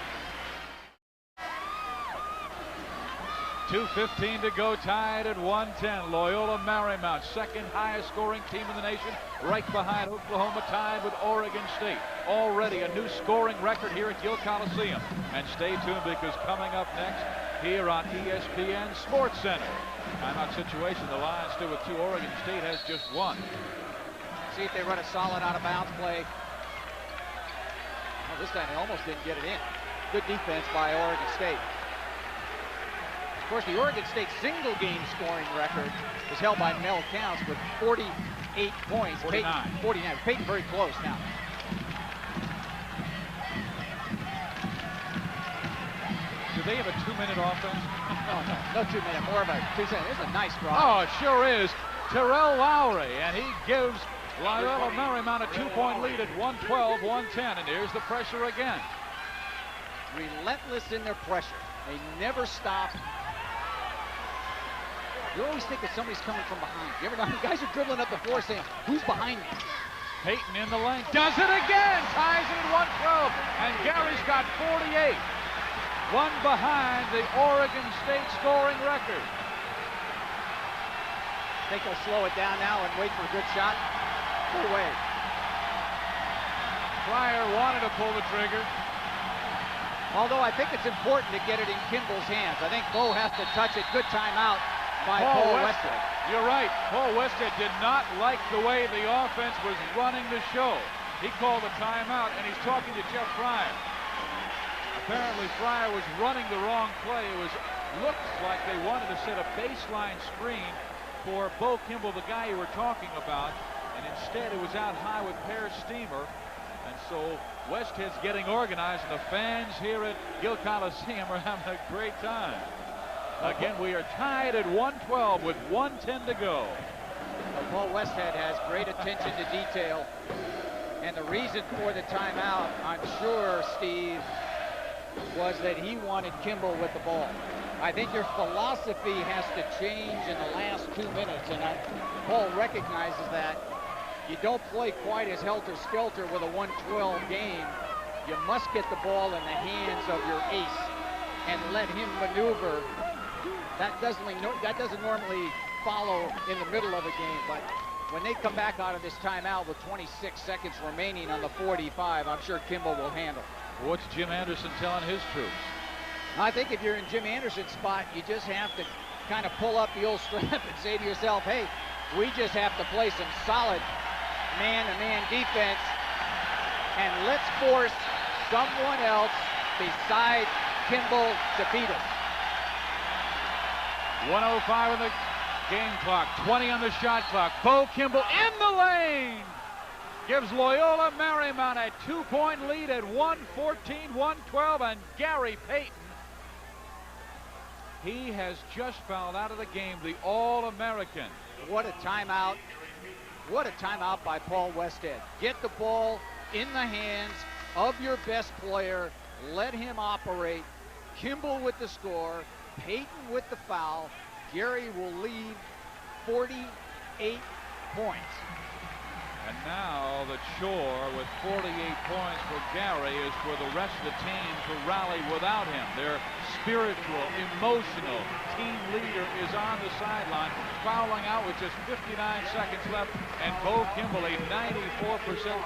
2:15 to go, tied at 110. Loyola Marymount, 2nd highest scoring team in the nation, right behind Oklahoma, tied with Oregon State. Already a new scoring record here at Gill Coliseum. And stay tuned, because coming up next here on ESPN Sports Center, timeout situation. The Lions still with 2. Oregon State has just 1. See if they run a solid out of bounds play. Well, this time they almost didn't get it in. Good defense by Oregon State. Of course, the Oregon State single game scoring record is held by Mel Counts with 48 points. 49. Payton, 49. Payton very close now. Do they have a 2-minute offense? No 2-minute, more of a 2-second. This is a nice drive. Oh, it sure is. Terrell Lowry, and he gives Loyola Marymount a 2-point lead at 112-110, and here's the pressure again. Relentless in their pressure. They never stop. You always think that somebody's coming from behind. You ever know? Guys are dribbling up the floor saying, who's behind me? Payton in the lane, does it again, ties it at 112, and Gary's got 48. 1 behind the Oregon State scoring record. Think they'll slow it down now and wait for a good shot? No way. Fryer wanted to pull the trigger. Although I think it's important to get it in Kimble's hands. I think Bo has to touch it. Good timeout by Paul Westhead. You're right. Paul Westhead did not like the way the offense was running the show. He called a timeout, and he's talking to Jeff Fryer. Apparently, Fryer was running the wrong play. It looked like they wanted to set a baseline screen for Bo Kimble, the guy you were talking about, and instead it was out high with Per Steamer. And so Westhead's getting organized, and the fans here at Gill Coliseum are having a great time. Again, we are tied at 112 with 1:10 to go. Paul Westhead has great attention to detail. And the reason for the timeout, I'm sure, Steve, was that he wanted Kimble with the ball. I think your philosophy has to change in the last 2 minutes, and Paul recognizes that. You don't play quite as helter-skelter with a 112 game. You must get the ball in the hands of your ace and let him maneuver. That doesn't normally follow in the middle of a game, but when they come back out of this timeout with 26 seconds remaining on the 45, I'm sure Kimble will handle. What's Jim Anderson telling his troops? I think if you're in Jim Anderson's spot, you just have to kind of pull up the old strap and say to yourself, hey, we just have to play some solid man-to-man defense, and let's force someone else besides Kimble to beat us. 1:05 on the game clock, 20 on the shot clock. Bo Kimble in the lane gives Loyola Marymount a 2-point lead at 114-112, and Gary Payton, he has just fouled out of the game, the All-American. What a timeout. What a timeout by Paul Westhead. Get the ball in the hands of your best player. Let him operate. Kimble with the score. Payton with the foul. Gary will lead 48 points. And now the chore with 48 points for Gary is for the rest of the team to rally without him. Their spiritual, emotional team leader is on the sideline, fouling out with just 59 seconds left, and Bo Kimble, a 94%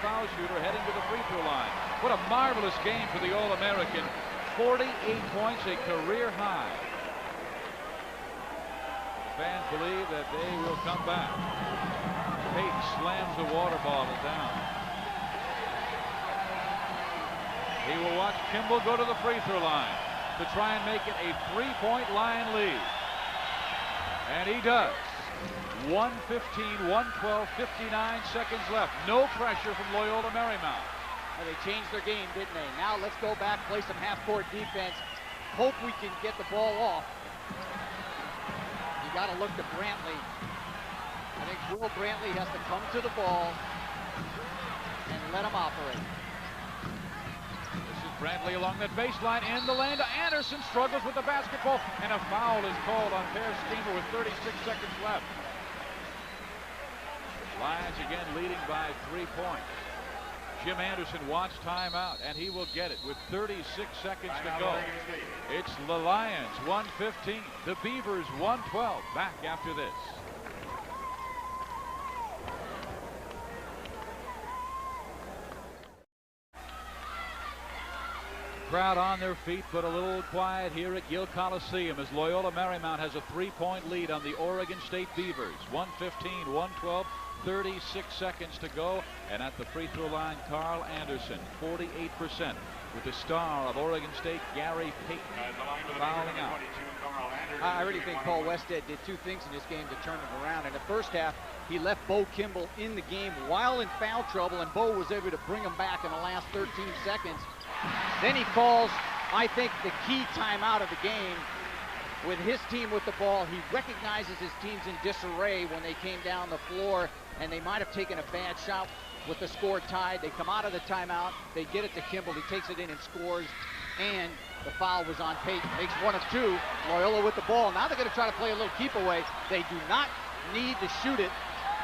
foul shooter, heading to the free throw line. What a marvelous game for the All-American. 48 points, a career high. The fans believe that they will come back. Payton slams the water bottle down. He will watch Kimble go to the free throw line to try and make it a 3-point line lead. And he does. 1:15, 1:12, 59 seconds left. No pressure from Loyola Marymount. Well, they changed their game, didn't they? Now let's go back, play some half-court defense. Hope we can get the ball off. You got to look to Brantley. I think Will Brantley has to come to the ball and let him operate. This is Brantley along that baseline in the lane to Anderson. Struggles with the basketball, and a foul is called on Per Steamer with 36 seconds left. Lions again leading by 3 points. Jim Anderson wants timeout, and he will get it with 36 seconds to go. It's the Lions 1:15, the Beavers 1:12. Back after this. Crowd on their feet, but a little quiet here at Gill Coliseum as Loyola Marymount has a 3-point lead on the Oregon State Beavers. 1:15, 1:12, 36 seconds to go. And at the free throw line, Carl Anderson, 48%, with the star of Oregon State, Gary Payton, fouling out. I really think Paul Westhead did two things in this game to turn it around. In the first half, he left Bo Kimble in the game while in foul trouble, and Bo was able to bring him back in the last 13 seconds. Then he calls, I think, the key timeout of the game with his team with the ball. He recognizes his team's in disarray when they came down the floor, and they might have taken a bad shot with the score tied. They come out of the timeout, they get it to Kimble, he takes it in and scores, and the foul was on Payton. Makes 1 of 2. Loyola with the ball. Now they're going to try to play a little keep away. They do not need to shoot it.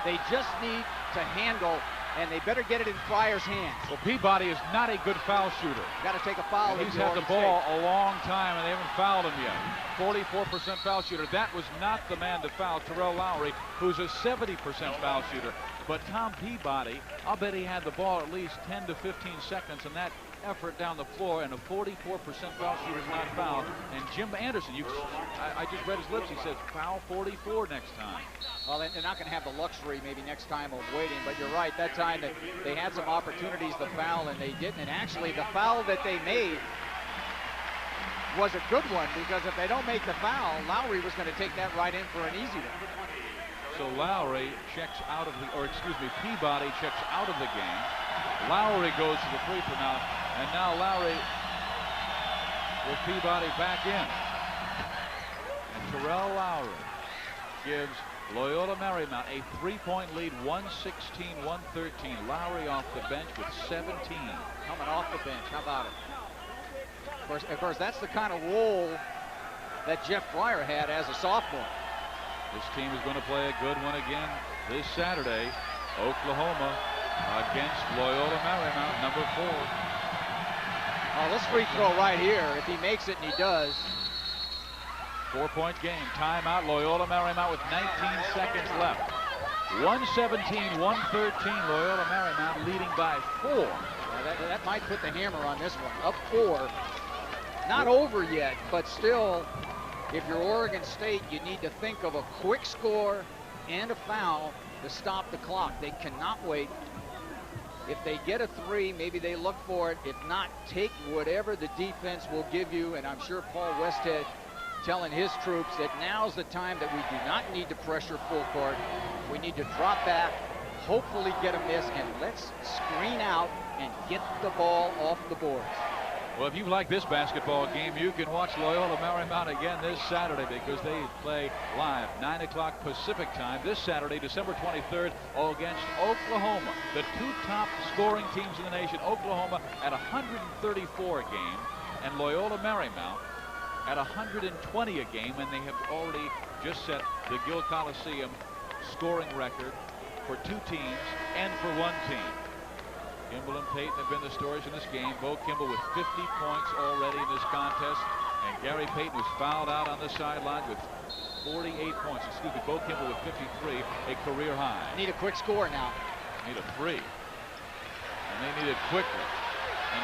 They just need to handle, and they better get it in Fryer's hands. Well, Peabody is not a good foul shooter. Got to take a foul. He's had the ball a long time, and they haven't fouled him yet. 44% foul shooter. That was not the man to foul Terrell Lowry, who's a 70% foul shooter. But Tom Peabody, I'll bet he had the ball at least 10 to 15 seconds, and that effort down the floor, and a 44% foul shooter is not fouled. And Jim Anderson, I just read his lips, he says foul 44 next time. Well, they're not going to have the luxury maybe next time of waiting, but you're right, that time they had some opportunities to foul and they didn't. And actually the foul that they made was a good one, because if they don't make the foul, Lowry was going to take that right in for an easy one. So Lowry checks out of the, or excuse me, Peabody checks out of the game. Lowry goes to the free throw now, and now Lowry with Peabody back in. And Terrell Lowry gives Loyola Marymount, a 3-point lead, 116-113. Lowry off the bench with 17. Coming off the bench, how about it? Of course, that's the kind of role that Jeff Fryer had as a sophomore. This team is going to play a good one again this Saturday. Oklahoma against Loyola Marymount, number 4. Oh, this free throw right here, if he makes it, and he does. 4-point game. Timeout. Loyola Marymount with 19 seconds left. 117-113. Loyola Marymount leading by 4. That might put the hammer on this one. Up 4. Not over yet, but still, if you're Oregon State, you need to think of a quick score and a foul to stop the clock. They cannot wait. If they get a 3, maybe they look for it. If not, take whatever the defense will give you. And I'm sure Paul Westhead telling his troops that now's the time that we do not need to pressure full court. We need to drop back, hopefully get a miss, and let's screen out and get the ball off the boards. Well, if you like this basketball game, you can watch Loyola Marymount again this Saturday because they play live 9 o'clock Pacific time this Saturday, December 23rd, against Oklahoma, the 2 top scoring teams in the nation. Oklahoma at 134 a game, and Loyola Marymount at 120 a game, and they have already just set the Gill Coliseum scoring record for 2 teams and for 1 team. Kimble and Payton have been the stories in this game. Bo Kimble with 50 points already in this contest, and Gary Payton was fouled out on the sideline with 48 points. Excuse me, Bo Kimble with 53, a career high. Need a quick score now. Need a 3, and they need it quickly.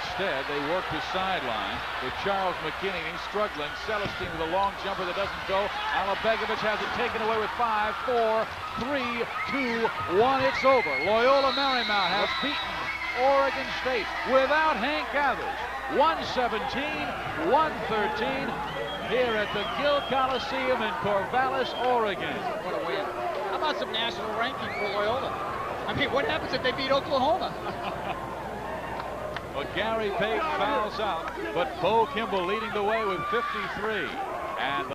Instead, they work the sideline with Charles McKinney. He's struggling. Celestine with a long jumper that doesn't go. Alabegovic has it taken away with 5, 4, 3, 2, 1. It's over. Loyola Marymount has beaten Oregon State without Hank Gathers. 117-113 here at the Gill Coliseum in Corvallis, Oregon. What a win. How about some national ranking for Loyola? I mean, what happens if they beat Oklahoma? Well, Gary Payton fouls out, but Bo Kimble leading the way with 53. And